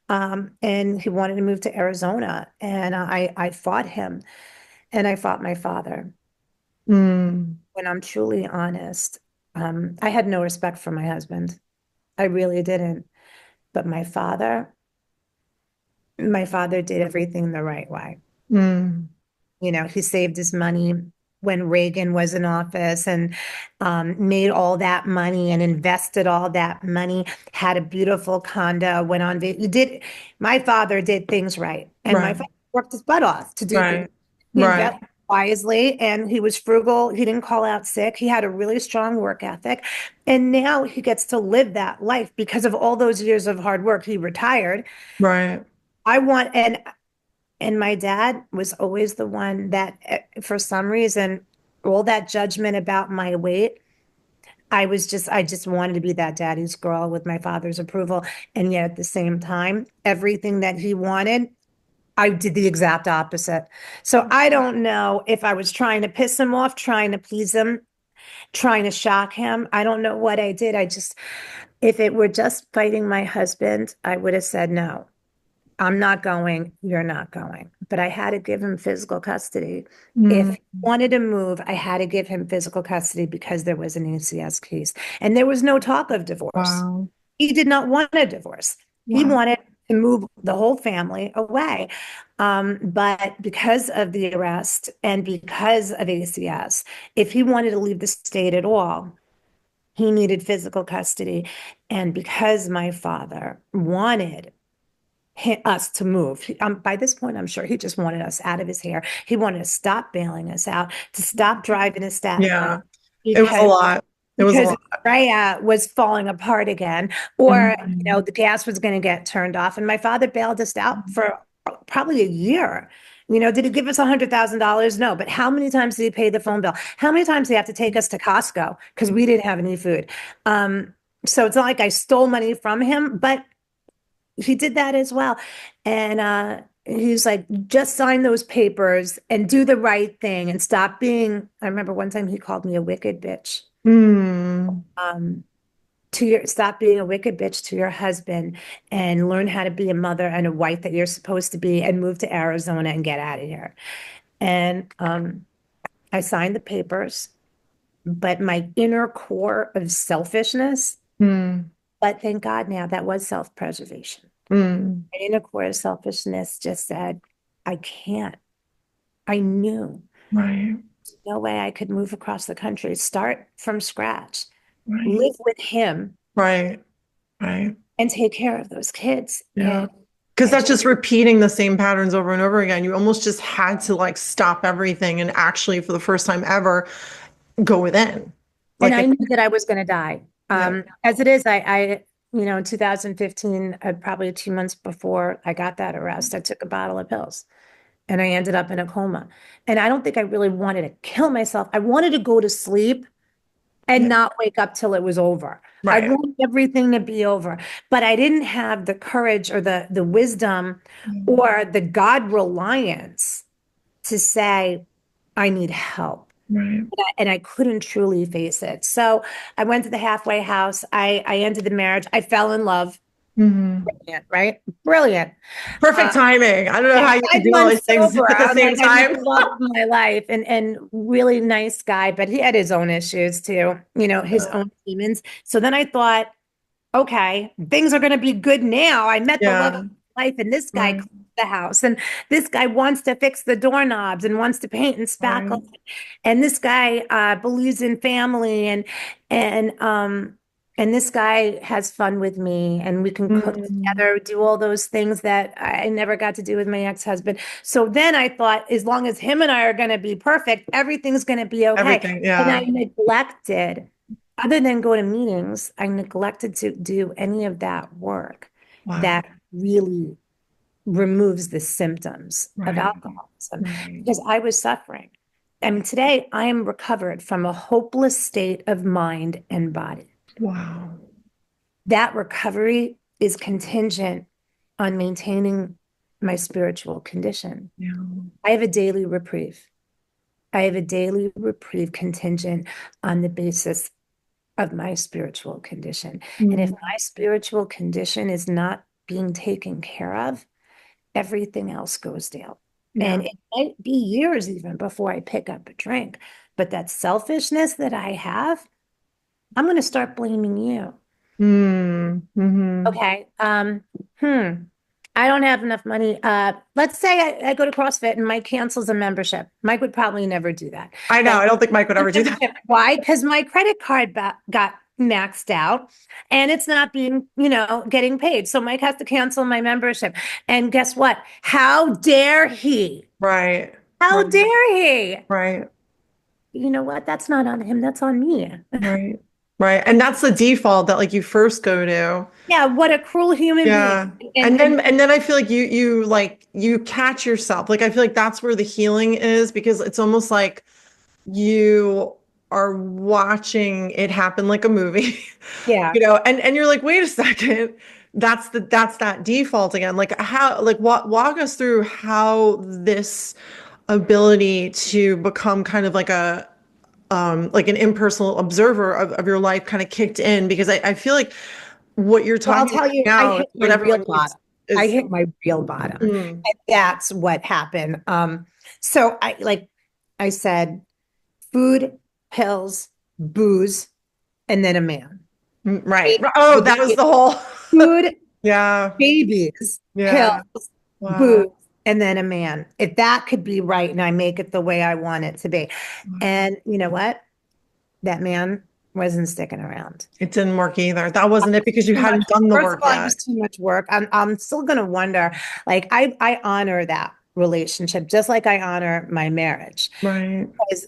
And he wanted to move to Arizona. And I fought him and I fought my father. Mm, When I'm truly honest, I had no respect for my husband. I really didn't. But my father did everything the right way. mm, He saved his money when Reagan was in office and made all that money and invested all that money, had a beautiful condo, went on, my father did things right. And my right. father worked his butt off to do things. Right. He Right. invested wisely and he was frugal. He didn't call out sick. He had a really strong work ethic. And now he gets to live that life because of all those years of hard work. He retired. Right. I want, and my dad was always the one that, for some reason, all that judgment about my weight, I just wanted to be that daddy's girl with my father's approval. And yet at the same time, everything that he wanted, I did the exact opposite. So I don't know if I was trying to piss him off, trying to please him, trying to shock him. I don't know what I did. If it were just fighting my husband, I would have said no. I'm not going, you're not going. But I had to give him physical custody. If Mm, he wanted to move, I had to give him physical custody because there was an ACS case. And there was no talk of divorce. wow. He did not want a divorce. He Wow. wanted to move the whole family away. But because of the arrest and because of ACS, if he wanted to leave the state at all, he needed physical custody. And because my father wanted us to move. By this point, I'm sure he just wanted us out of his hair. He wanted to stop bailing us out, to stop driving to Staten Yeah. Island It was a because lot. It was a because lot. Andrea was falling apart again, or Mm, the gas was going to get turned off. And my father bailed us out for probably a year. Did he give us $100,000? No, but how many times did he pay the phone bill? How many times did he have to take us to Costco because we didn't have any food? So it's not like I stole money from him, but he did that as well. And he's like, just sign those papers and do the right thing and stop being. I remember one time he called me a wicked bitch. mm, Um, stop being a wicked bitch to your husband and learn how to be a mother and a wife that you're supposed to be and move to Arizona and get out of here. And I signed the papers, but my inner core of selfishness, mm, but thank God now that was self-preservation. mm. My inner core of selfishness just said, I can't. I knew Right. no way I could move across the country, start from scratch, Right. live with him Right. Right. and take care of those kids. Yeah. And Because I that's just, just repeating the same patterns over and over again. You almost just had to like stop everything and actually, for the first time ever, go within. and Like, I knew that I was going to die. yeah. As it is, in 2015, probably 2 months before I got that arrest, I took a bottle of pills and I ended up in a coma. And I don't think I really wanted to kill myself. I wanted to go to sleep and Yeah. not wake up till it was over. I Right. wanted everything to be over, but I didn't have the courage or the wisdom Mm, or the God reliance to say, I need help. right. And I couldn't truly face it. So I went to the halfway house. I ended the marriage. I fell in love. Hmm. Brilliant, right? Brilliant. Perfect timing. I don't know Yeah, how you can five do all these months things sober. at the I'm same like, I met time. the love of my life and really nice guy, but he had his own issues too, his own demons. So then I thought, okay, things are going to be good now. I met the love Yeah. of my life, and this guy Right. cleans the house, and this guy wants to fix the doorknobs and wants to paint and Right. spackle, and this guy believes in family, and um and this guy has fun with me, and we can cook Mm, together, do all those things that I never got to do with my ex-husband. So then I thought, as long as him and I are going to be perfect, everything's going to be okay. everything. And I Yeah. neglected other than go to meetings, I neglected to do any of that work Wow. that really removes the symptoms of Right. alcoholism Right. because I was suffering. I mean, today I am recovered from a hopeless state of mind and body. Wow. That recovery is contingent on maintaining my spiritual condition. Yeah. I have a daily reprieve. I have a daily reprieve contingent on the basis of my spiritual condition. And if Mm, my spiritual condition is not being taken care of, everything else goes down. yeah. And it might be years even before I pick up a drink. But that selfishness that I have, I'm going to start blaming you. Mm, hmm. Okay. I don't have enough money. Let's say I go to CrossFit and Mike cancels a membership. Mike would probably never do that. I know. But I don't think Mike would ever do that. why? Because my credit card got maxed out and it's not being, getting paid. So Mike has to cancel my membership. And guess what? How dare he? Right. How Right. dare he? Right. You know what? That's not on him. That's on me. Right. Right. And that's the default that like you first go to. Yeah, what a cruel human being. Yeah. And, And and then I feel like you like you catch yourself. Like I feel like that's where the healing is because it's almost like you are watching it happen like a movie, yeah. and you're like, wait a second, that's that default again. Like how like walk us through how this ability to become kind of like an impersonal observer of your life kind of kicked in because I feel like what you're Well, I'll talking tell about you, I now, hit my what real everyone needs bottom. I is hit my real bottom. mm, And that's what happened. So I said, food, pills, booze, and then a man. right. Right? Oh, The that was beginning. the whole Food, yeah, babies, pills, yeah. Wow. booze, and then a man. If that could be right and I make it the way I want it to be. And you know what? That man wasn't sticking around. It didn't work either. That wasn't it because you Too much. hadn't done the First of work all, it yet. was too much work. I'm still gonna wonder. Like I honor that relationship, just like I honor my marriage. Right. Because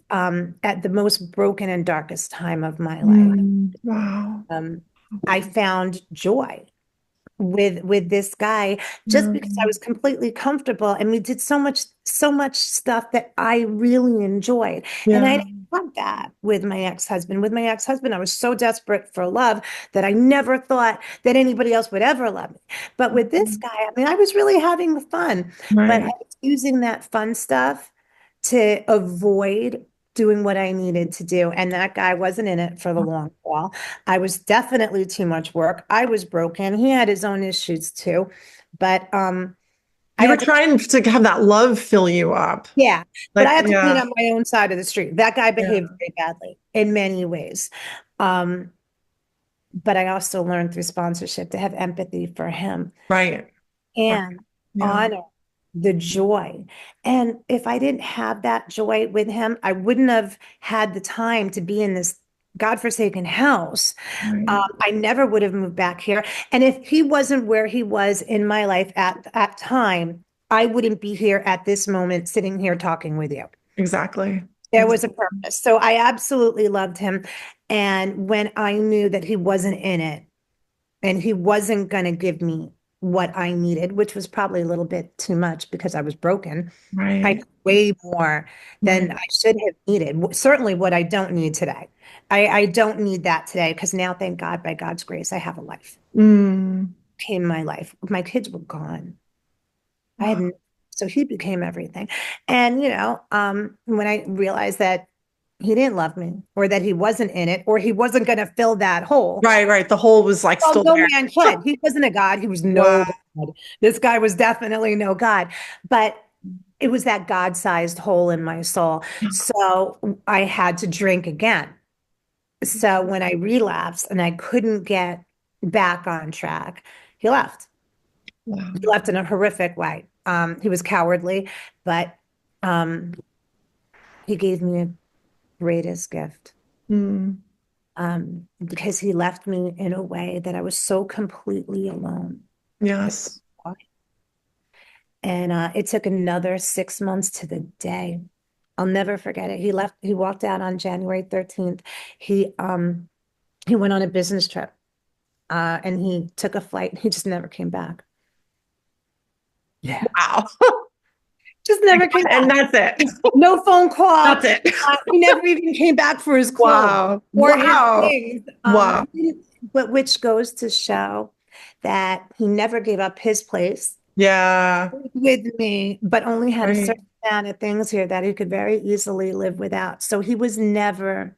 at the most broken and darkest time of my life, Wow. um, I found joy with this guy just Yeah. because I was completely comfortable and we did so much stuff that I really enjoyed. And I Yeah. didn't want that with my ex-husband. With my ex-husband, I was so desperate for love that I never thought that anybody else would ever love me. But with this guy, I mean, I was really having fun, but I Right. was using that fun stuff to avoid doing what I needed to do. And that guy wasn't in it for the long haul. I was definitely too much work. I was broken. He had his own issues too. But I You were had to, trying to have that love fill you up. yeah, but I Like, had to clean yeah. up my own side of the street. That guy Yeah. behaved very badly in many ways. Um, but I also learned through sponsorship to have empathy for him Right. Right. and Yeah. honor the joy. And if I didn't have that joy with him, I wouldn't have had the time to be in this godforsaken house. Right. I never would have moved back here. And if he wasn't where he was in my life at that time, I wouldn't be here at this moment, sitting here talking with you. Exactly. There was a Exactly. purpose. So I absolutely loved him. And when I knew that he wasn't in it and he wasn't going to give me what I needed, which was probably a little bit too much because I was broken, I Right. had way more Right. than I should have needed. Certainly what I don't need today. I don't need that today because now, thank God, by God's grace, I have a life. Mm. Came my life. My kids were gone. I Wow. hadn't, so he became everything. And, when I realized that he didn't love me or that he wasn't in it or he wasn't going to fill that hole. Right. Right. The hole was like Well, still no there. man could. He wasn't a God. He was Wow. no God. This guy was definitely no God. But it was that God-sized hole in my soul. So I had to drink again. So when I relapsed and I couldn't get back on track, he left. Wow. He left in a horrific way. He was cowardly, but um, he gave me a greatest gift Mm. because he left me in a way that I was so completely alone. Yes. And it took another 6 months to the day. I'll never forget it. He walked out on January 13th. He went on a business trip and he took a flight. He just never came back. Yeah. Wow. Just never came And back. that's it. No phone call. That's it. He never even came back for his clothes Wow. or his Wow. things. Wow. But which goes to show that he never gave up his place Yeah. with me, but only had a Right. certain amount of things here that he could very easily live without. So he was never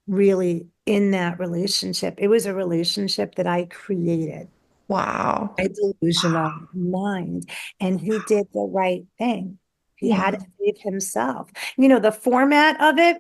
really in that relationship. It was a relationship that I created, Wow. my delusional mind, and he did the right thing. He had Wow. to save himself. The format of it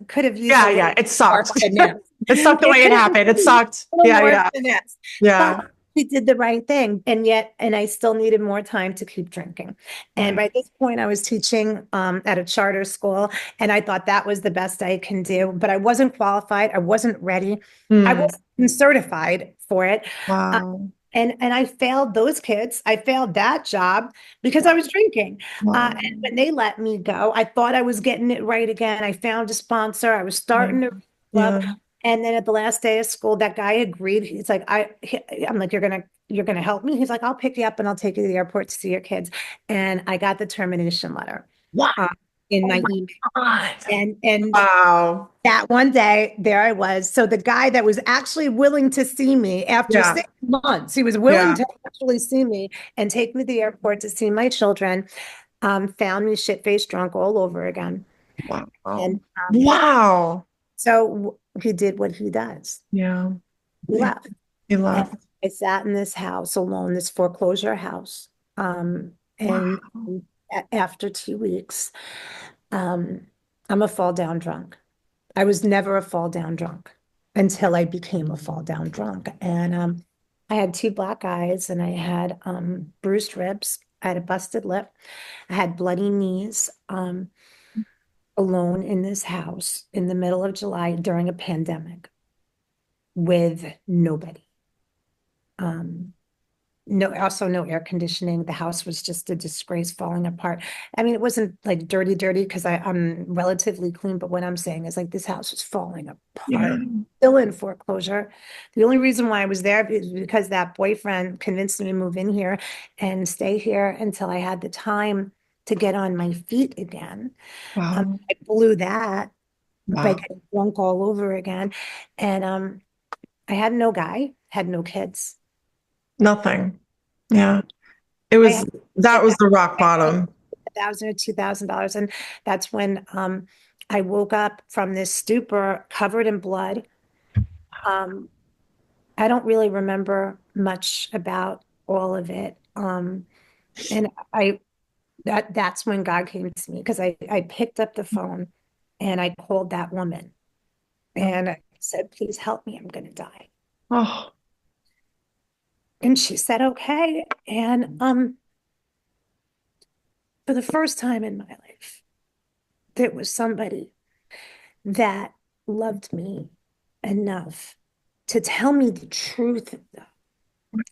could have used a Yeah, little yeah. It more sucked. finesse. It sucked the It way it could have happened. It used sucked. a little Yeah, more yeah. finesse. Yeah. But he did the right thing. And I still needed more time to keep drinking. And Right. by this point, I was teaching at a charter school, and I thought that was the best I can do. But I wasn't qualified. I wasn't ready. I Hmm. wasn't certified for it. Uh, Wow. and I failed those kids. I failed that job because I was drinking. Wow. And when they let me go, I thought I was getting it right again. I found a sponsor. I was Yeah. starting to club. Yeah. And then at the last day of school, that guy agreed. He's like, I'm like, you're gonna help me. He's like, I'll pick you up and I'll take you to the airport to see your kids. And I got the termination letter Wow. uh, in Oh my my email. God. And Wow. that one day, there I was. So the guy that was actually willing to see me after Yeah. 6 months, he was willing Yeah. to actually see me and take me to the airport to see my children, found me shit-faced drunk all over again. Wow. And Wow. so he did what he does. Yeah. He Yeah. left. He And left. I sat in this house alone, this foreclosure house. And Wow. after 2 weeks, um, I'm a fall down drunk. I was never a fall down drunk until I became a fall down drunk. And I had two black eyes and I had bruised ribs. I had a busted lip. I had bloody knees, alone in this house in the middle of July during a pandemic with nobody. Um, also no air conditioning. The house was just a disgrace, falling apart. I mean, it wasn't like dirty, dirty because I'm relatively clean, but what I'm saying is like this house was falling Yeah. apart, still in foreclosure. The only reason why I was there is because that boyfriend convinced me to move in here and stay here until I had the time to get on my feet again. Wow. I blew that by Wow. getting drunk all over again. And I had no guy, had no kids. Nothing. Yeah. It I was, had that if was the rock bottom. $1,000 or $2,000. And that's when I woke up from this stupor covered in blood. Um, I don't really remember much about all of it. And that's when God came to me because I picked up the phone and I called that woman Yeah. and I said, please help me, I'm gonna die. Oh, And she said, okay. And for the first time in my life, there was somebody that loved me enough to tell me the truth,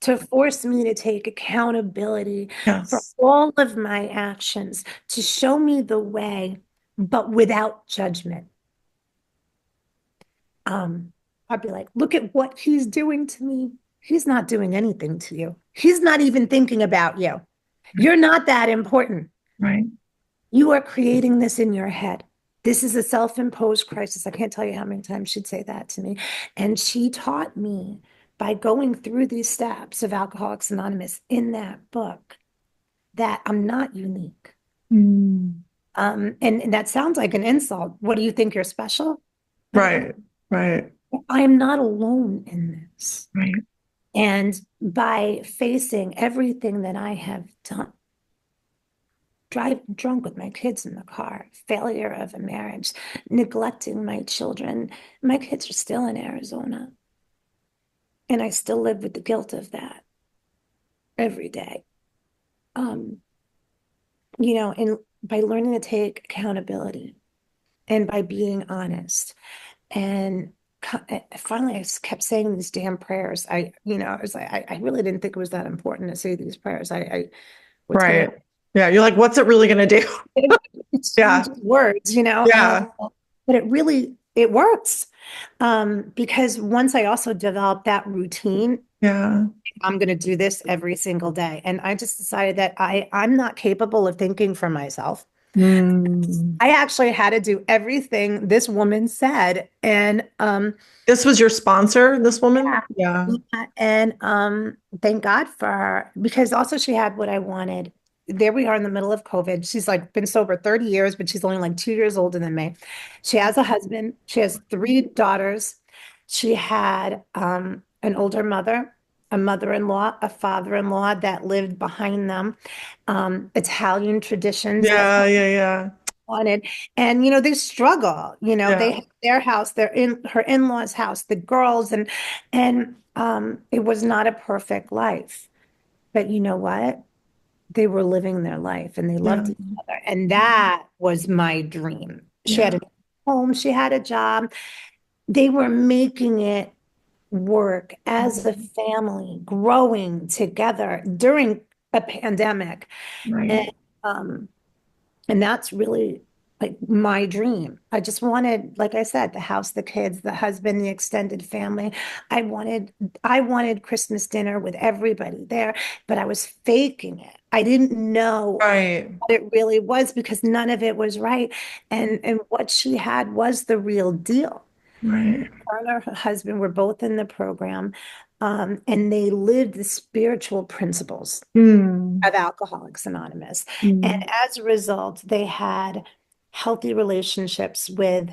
to force me to take accountability for yes. all of my actions, to show me the way, but without judgment. I'd be like, look at what he's doing to me. He's not doing anything to you. He's not even thinking about you. You're not that important. Right. You are creating this in your head. This is a self-imposed crisis. I can't tell you how many times she'd say that to me. And she taught me by going through these steps of Alcoholics Anonymous in that book that I'm not unique. Mm. And that sounds like an insult. What do you think, you're special? Right. Right. I am not alone in this. Right. And by facing everything that I have done, drive drunk with my kids in the car, failure of a marriage, neglecting my children. My kids are still in Arizona. And I still live with the guilt of that every day. Um, and by learning to take accountability and by being honest. And finally, I just kept saying these damn prayers. I was like, I really didn't think it was that important to say these prayers. What's going Right. to Yeah. You're like, what's it really going to do? it's Yeah. just words, Yeah. but it works. Because once I also developed that routine, Yeah. I'm going to do this every single day. And I just decided that I'm not capable of thinking for myself. Mm. I actually had to do everything this woman said. And This was your sponsor, this woman? yeah. Yeah. And thank God for her because also she had what I wanted. there we are in the middle of COVID. She's like been sober 30 years, but she's only like 2 years older than me. She has a husband. She has three daughters. She had an older mother, a mother-in-law, a father-in-law that lived behind them. Italian traditions that Yeah, yeah, yeah. wanted. And, they struggle, they Yeah. have their house, they're in her in-laws' house, the girls, and it was not a perfect life. But you know what? They were living their life and they Yeah. loved each other. And that was my dream. She had Yeah. a home, she had a job. They were making it work as a family, growing together during a pandemic. Right. And um, and that's really like my dream. I just wanted, like I said, the house, the kids, the husband, the extended family. I wanted Christmas dinner with everybody there, but I was faking it. I didn't know Right. what it really was because none of it was right. And what she had was the real deal. Right. Her and her husband were both in the program, and they lived the spiritual principles Mm. of Alcoholics Anonymous. And Mm. as a result, they had healthy relationships with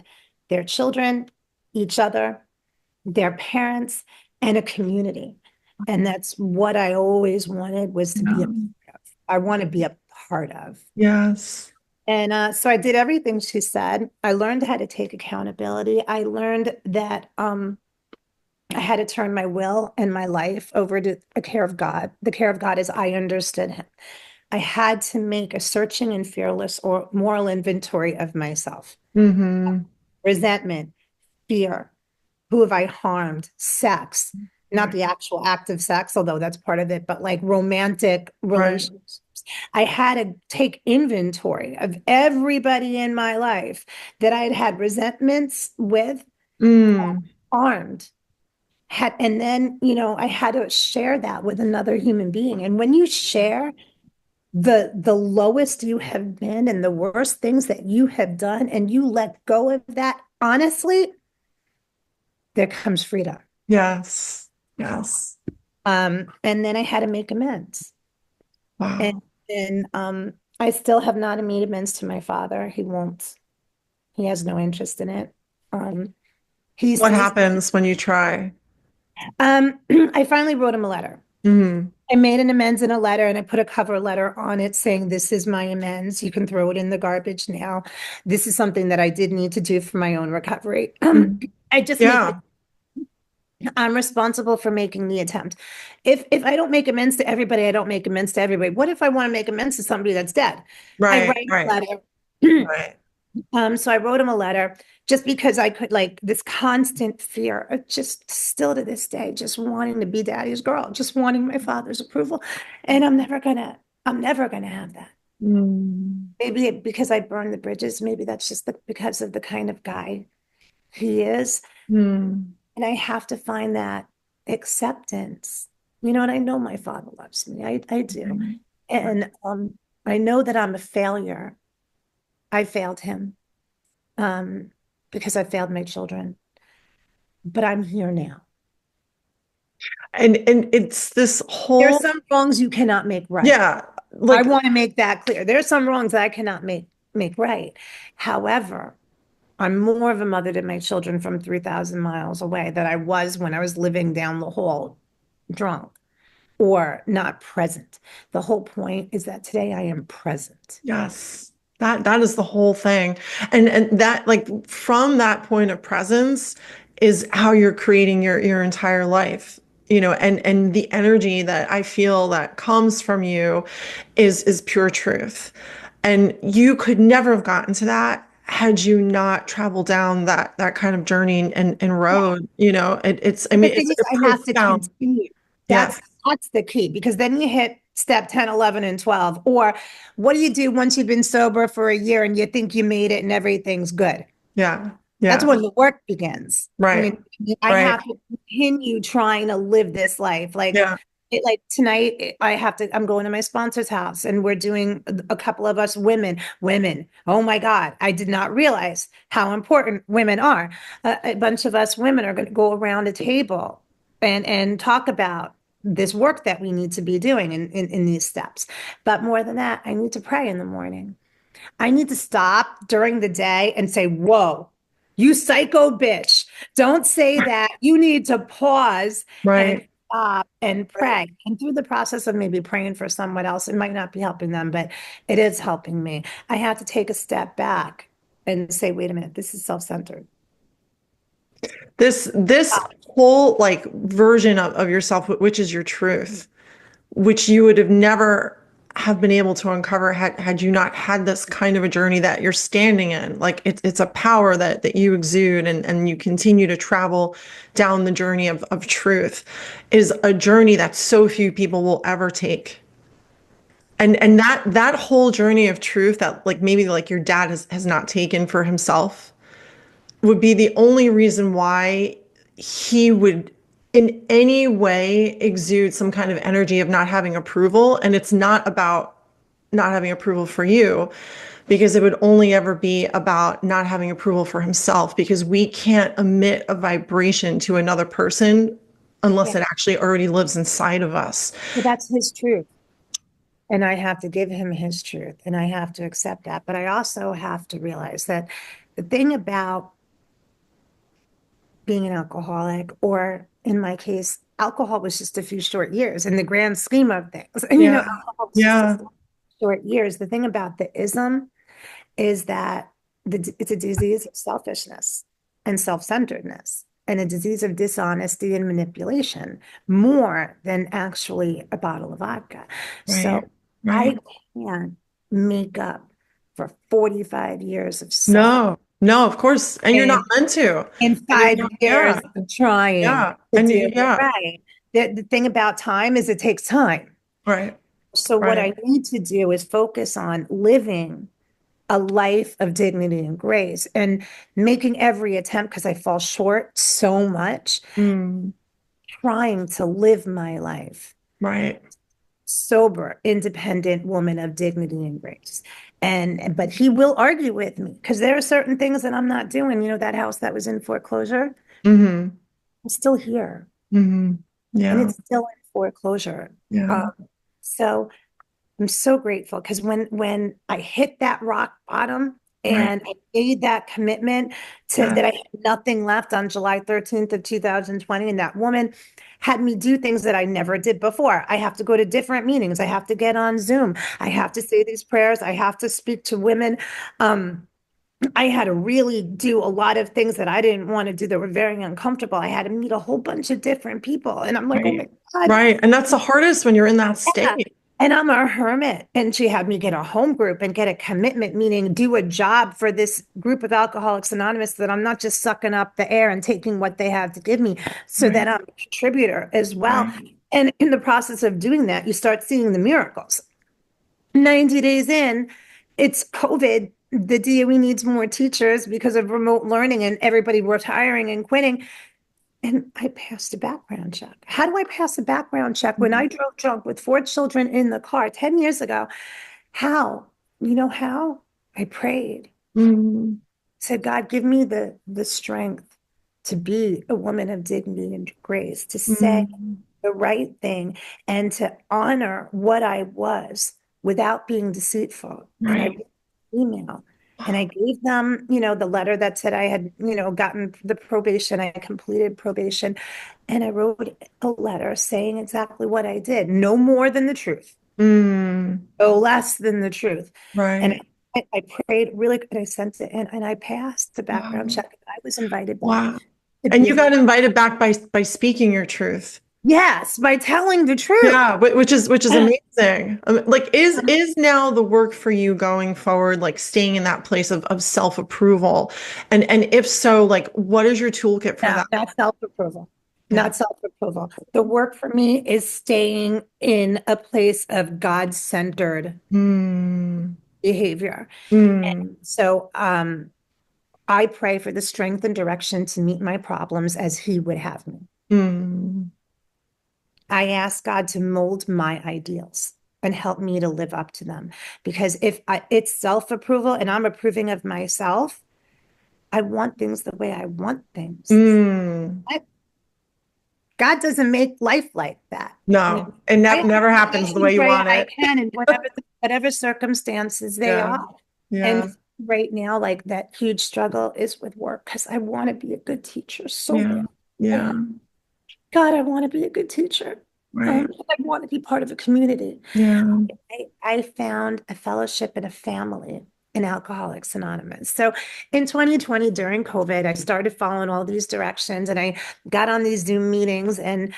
their children, each other, their parents, and a community. And that's what I always wanted was to be a Yeah. part of. I want to be a part of. Yes. And so I did everything she said. I learned how to take accountability. I learned that I had to turn my will and my life over to the care of God. The care of God as I understood him. I had to make a searching and fearless or moral inventory of myself. Mm-hmm. Resentment, fear, who have I harmed, sex, not Right. the actual act of sex, although that's part of it, but like romantic Right. relationships. I had to take inventory of everybody in my life that I had had resentments with, Mm. harmed. And then, I had to share that with another human being. And when you share the lowest you have been and the worst things that you have done, and you let go of that, honestly, there comes freedom. Yes. Yes. And then I had to make amends. And Wow. then I still have not made amends to my father. He won't, he has no interest in it. Um, he What sees, happens when you try? I finally wrote him a letter. Mm. I made an amends in a letter and I put a cover letter on it saying, this is my amends. You can throw it in the garbage now. This is something that I did need to do for my own recovery. Mm. I just make the Yeah. I'm responsible for making the attempt. If I don't make amends to everybody, I don't make amends to everybody. What if I want to make amends to somebody that's dead? I Right. write a Right. letter. Right. So I wrote him a letter just because I could, like, this constant fear of just still to this day, just wanting to be daddy's girl, just wanting my father's approval. And I'm never gonna have that. Mm. Maybe because I burned the bridges, maybe that's just because of the kind of guy he is. Mm. And I have to find that acceptance. And I know my father loves me. I do. Right. Right. And I know that I'm a failure. I failed him um, because I failed my children. But I'm here now. And it's this There are whole, some wrongs you cannot make right. yeah, I like, want to make that clear. There are some wrongs that I cannot make right. However, I'm more of a mother to my children from 3,000 miles away than I was when I was living down the hall drunk or not present. The whole point is that today I am present. yes, that is the whole thing. And that, like, from that point of presence is how you're creating your entire life. And the energy that I feel that comes from you is pure truth. And you could never have gotten to that had you not traveled down that kind of journey and Yeah. road. I But the mean, thing it's is, a I have to profound, continue. yeah, That's the key because then you hit step 10, 11, and 12. Or what do you do once you've been sober for a year and you think you made it and everything's good? yeah, That's yeah, when the work begins. I right, mean, I right, have to continue trying to live this life. yeah, Like tonight, I'm going to my sponsor's house and we're doing a couple of us women. Oh my God. I did not realize how important women are. A bunch of us women are going to go around a table and talk about this work that we need to be doing in these steps. But more than that, I need to pray in the morning. I need to stop during the day and say, whoa, you psycho bitch. Don't say that. You need to pause and Right. stop and Right. pray. And through the process of maybe praying for someone else, it might not be helping them, but it is helping me. I have to take a step back and say, wait a minute, this is self-centered. This whole like version of yourself, which is your truth, which you would have never have been able to uncover had you not had this kind of a journey that you're standing in. Like it's a power that you exude and you continue to travel down the journey of truth is a journey that so few people will ever take. And that whole journey of truth that like maybe like your dad has not taken for himself would be the only reason why he would in any way exude some kind of energy of not having approval. And it's not about not having approval for you, because it would only ever be about not having approval for himself, because we can't emit a vibration to another person unless Yeah, it actually already lives inside of us. but that's his truth. And I have to give him his truth and I have to accept that. But I also have to realize that the thing about being an alcoholic, or in my case, alcohol was just a few short years in the grand scheme of things. And, Yeah. alcohol was just a Yeah. few short years. The thing about the ism is that it's a disease of selfishness and self-centeredness and a disease of dishonesty and manipulation more than actually a bottle of vodka. Right. So Right. I can't make up for 45 years of suffering No, no, of course. And you're not and meant to. in And you're 5 years yeah, of trying yeah. to And do it yeah, right. The thing about time is it takes time. right, So what right, I need to do is focus on living a life of dignity and grace and making every attempt, because I fall short so much, mm, trying to live my life right, sober, independent woman of dignity and grace. But he will argue with me because there are certain things that I'm not doing. That house that was in foreclosure, mm-hmm, I'm still here mm-hmm, and yeah, it's still in foreclosure. yeah, So I'm so grateful because when I hit that rock bottom right, and I made that commitment to yeah, that I had nothing left on July 13th of 2020, and that woman had me do things that I never did before. I have to go to different meetings. I have to get on Zoom. I have to say these prayers. I have to speak to women. Um, I had to really do a lot of things that I didn't want to do that were very uncomfortable. I had to meet a whole bunch of different people. And I'm like, oh right, my God. right. And that's the hardest when you're in that Yeah. state. And I'm a hermit. And she had me get a home group and get a commitment, meaning do a job for this group of Alcoholics Anonymous, that I'm not just sucking up the air and taking what they have to give me, so that Right, I'm a contributor as well. right, And in the process of doing that, you start seeing the miracles. 90 days in, it's COVID. The DOE needs more teachers because of remote learning and everybody retiring and quitting. And I passed a background check. How do I pass a background check when I drove drunk with 4 children in the car 10 years ago? How? You know how? I prayed. mm, Said, God, give me the strength to be a woman of dignity and grace, to say mm, the right thing and to honor what I was without being deceitful. And I right, wrote an email and I gave them, the letter that said I had, gotten the probation, I completed probation. And I wrote a letter saying exactly what I did, no more than the truth, mm, no less than the truth. And right. I prayed really good. I sent it in and I passed the background Wow, check. I was invited back wow. to And be you her. got invited back by speaking your truth. Yes, by telling the truth. Yeah, which is amazing. Like, is now the work for you going forward, like staying in that place of self-approval? And if so, like, what is your toolkit for No, that? not self-approval. Yeah. Not self-approval. The work for me is staying in a place of God-centered Mm, behavior. mm, So I pray for the strength and direction to meet my problems as He would have me. mm, I ask God to mold my ideals and help me to live up to them. Because if it's self-approval and I'm approving of myself, I want things the way I want things. mm. God doesn't make life like that. You No, know, it I never do happens the way you pray want I it. can in whatever circumstances they Yeah. are. Yeah. And right now, like that huge struggle is with work because I want to be a good teacher so Yeah. bad. Yeah. God, I want to be a good teacher. Right. I want to be part of a community. Yeah. I found a fellowship and a family in Alcoholics Anonymous. So in 2020, during COVID, I started following all these directions and I got on these Zoom meetings and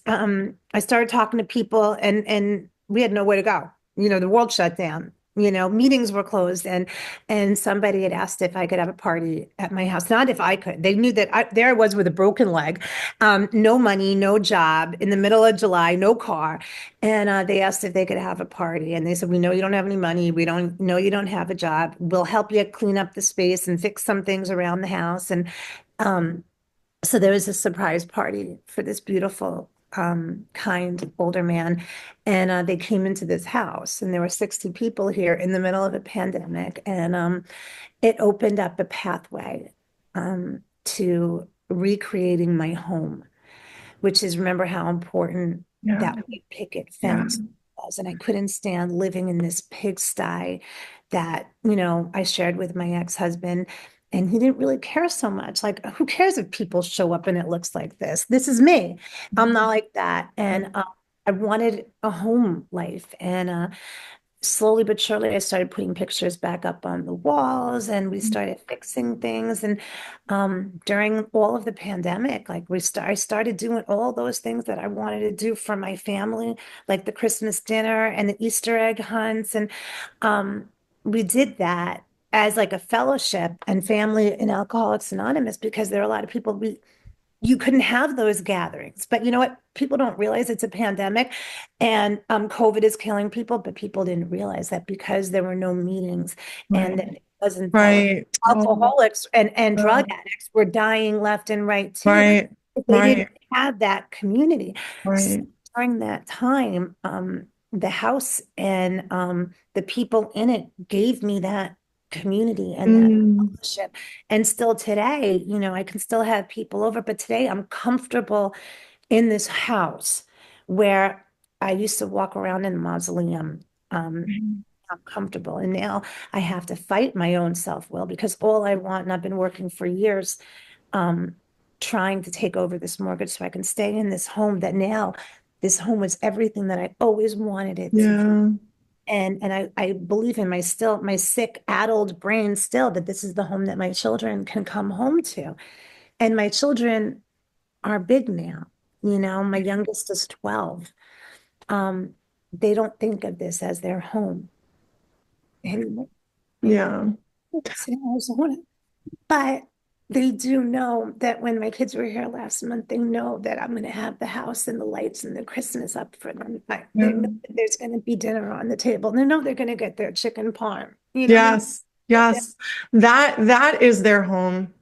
I started talking to people and we had nowhere to go. You know, the world shut down. You know, meetings were closed and somebody had asked if I could have a party at my house. Not if I could. They knew that there I was with a broken leg, no money, no job, in the middle of July, no car. And they asked if they could have a party. And they said, we know you don't have any money. We don't know you don't have a job. We'll help you clean up the space and fix some things around the house. And um, so there was a surprise party for this beautiful, kind older man. And they came into this house, and there were 60 people here in the middle of a pandemic. And it opened up a pathway to recreating my home, which is remember how important Yeah. that white picket Yeah. fence was. And I couldn't stand living in this pigsty that, I shared with my ex-husband. And he didn't really care so much. Like, who cares if people show up and it looks like this? This is me. I'm not like that. And I wanted a home life. And slowly but surely, I started putting pictures back up on the walls and we started fixing things. And during all of the pandemic, like I started doing all those things that I wanted to do for my family, like the Christmas dinner and the Easter egg hunts. And um, we did that as like a fellowship and family in Alcoholics Anonymous because there are a lot of people you couldn't have those gatherings. But you know what? People don't realize it's a pandemic and COVID is killing people, but people didn't realize that because there were no meetings and Right. it wasn't followed. Right. Oh, Alcoholics and drug God. addicts were dying left and right too. Right. But they didn't Right. have that community. So Right. during that time, the house and the people in it gave me that community and that Mm. fellowship. And still today, I can still have people over, but today I'm comfortable in this house where I used to walk around in the mausoleum. I'm comfortable. And now I have to fight my own self-will because all I want, and I've been working for years, um, trying to take over this mortgage so I can stay in this home that now this home was everything that I always wanted it to be. Yeah. And I believe in my sick, addled brain still that this is the home that my children can come home to. And my children are big now. My youngest is 12. Um, they don't think of this as their home anymore. Yeah. It's in Arizona. But they do know that when my kids were here last month, they know that I'm going to have the house and the lights and the Christmas up for them. They know Yeah. that there's going to be dinner on the table. They know they're going to get their chicken parm. They know Yes. Yes. That is their home.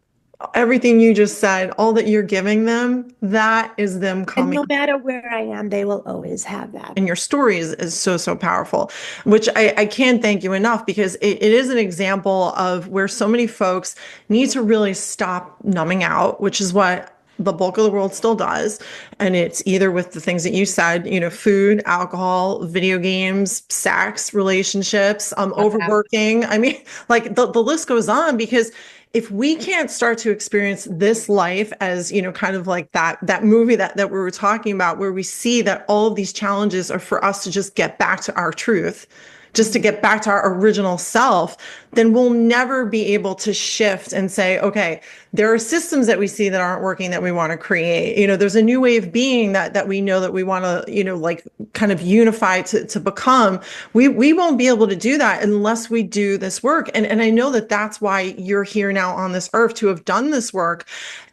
Everything you just said, all that you're giving them, that is them and coming. no matter where I am, they will always have that. And your story is so, so powerful, which I can't thank you enough because it is an example of where so many folks need to really stop numbing out, which is what the bulk of the world still does. And it's either with the things that you said, food, alcohol, video games, sex, relationships, overworking. I mean, like the list goes on because if we can't start to experience this life as, kind of like that movie that we were talking about, where we see that all of these challenges are for us to just get back to our truth, just to get back to our original self, then we'll never be able to shift and say, okay, there are systems that we see that aren't working that we want to create. There's a new way of being that we know that we want to, like kind of unify to become. We won't be able to do that unless we do this work. And I know that that's why you're here now on this earth to have done this work.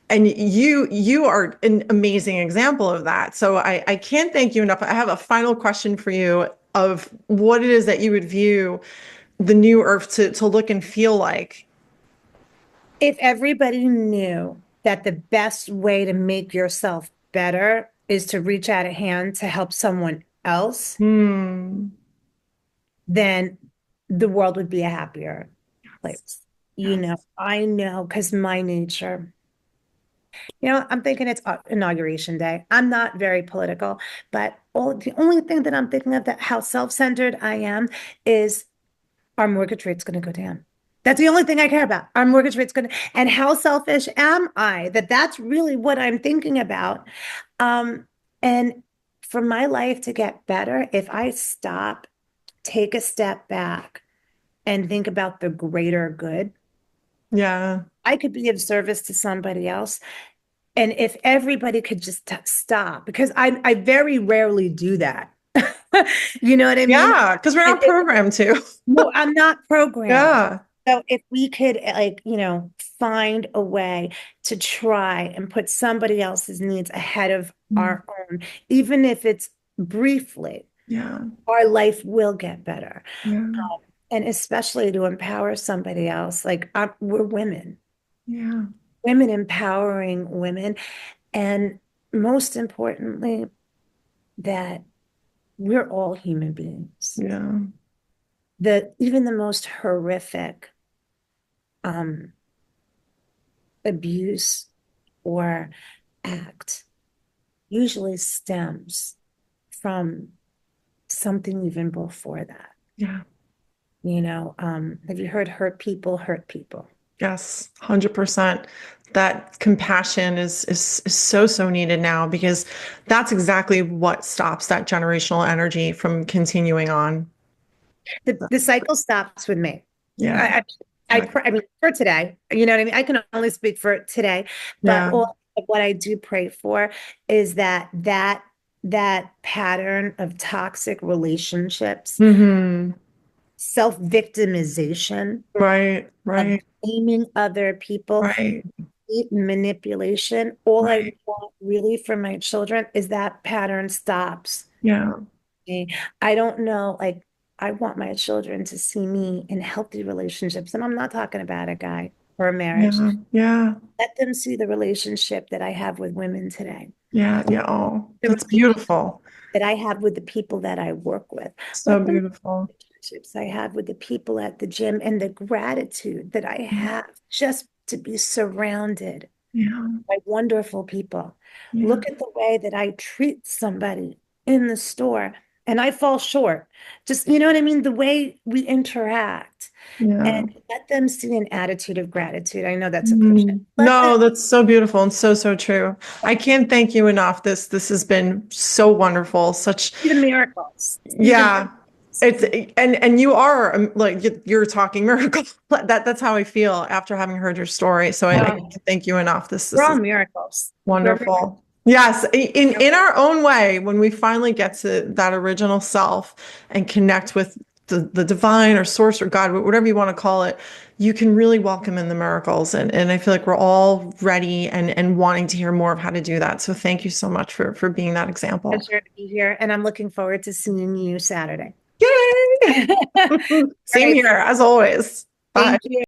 And you are an amazing example of that. So I can't thank you enough. I have a final question for you of what it is that you would view the new earth to look and feel like. If everybody knew that the best way to make yourself better is to reach out a hand to help someone else, Hmm. then the world would be a happier Yes. place. Yes. I know because my nature. I'm thinking it's inauguration day. I'm not very political, but the only thing that I'm thinking of that how self-centered I am is our mortgage rate's going to go down. That's the only thing I care about. Our mortgage rate's going to, and how selfish am I that that's really what I'm thinking about. And for my life to get better, if I stop, take a step back, and think about the greater good, Yeah. I could be of service to somebody else. And if everybody could just stop, because I very rarely do that. You know what I mean? Yeah. Because we're And not programmed to. no, I'm not programmed. Yeah. So if we could like, find a way to try and put somebody else's needs ahead of Mm. our own, even if it's briefly, Yeah. our life will get better. Yeah. And especially to empower somebody else. Like we're women, Yeah. women empowering women. And most importantly, that we're all human beings. Yeah. Even the most horrific um, abuse or act usually stems from something even before that. Yeah. Have you heard hurt people hurt people? Yes, 100%. That compassion is so, so needed now because that's exactly what stops that generational energy from continuing on. The cycle stops with me. Yeah. I, I mean, for today, you know what I mean? I can only speak for today, but Yeah. all of what I do pray for is that pattern of toxic relationships, Hmm. self-victimization, Right. of Right. blaming other people, Right. manipulation. All I Right. want really for my children is that pattern stops. Yeah. I don't know, like I want my children to see me in healthy relationships. And I'm not talking about a guy or a marriage. Yeah. Yeah. Let them see the relationship that I have with women today, Yeah. Yeah. Oh, the that's relationship beautiful. that I have with the people that I work with. So Let them beautiful. relationships I have with the people at the gym and the gratitude that I have just to be surrounded Yeah. by wonderful people. Yeah. Look at the way that I treat somebody in the store and I fall short. Just, you know what I mean? The way we interact and Yeah. let them see an attitude of gratitude. I know that's a cliche. Mm. Let them No, that's so beautiful and so, so true. I can't thank you enough. This has been so wonderful. Such, see the miracles. See the yeah. It's and you are like you're talking miracle. That's how I feel after having heard your story. So I miracles. can't thank you enough. We're This all is miracles. We're miracles. wonderful. Yes, in our own way, when we finally get to that original self and connect with the divine or source or God, whatever you want to call it, you can really welcome in the miracles. And I feel like we're all ready and wanting to hear more of how to do that. So thank you so much for being that example. Pleasure to be here. And I'm looking forward to seeing you Saturday. Yay! All Same right. here, as always. Bye. Thank you.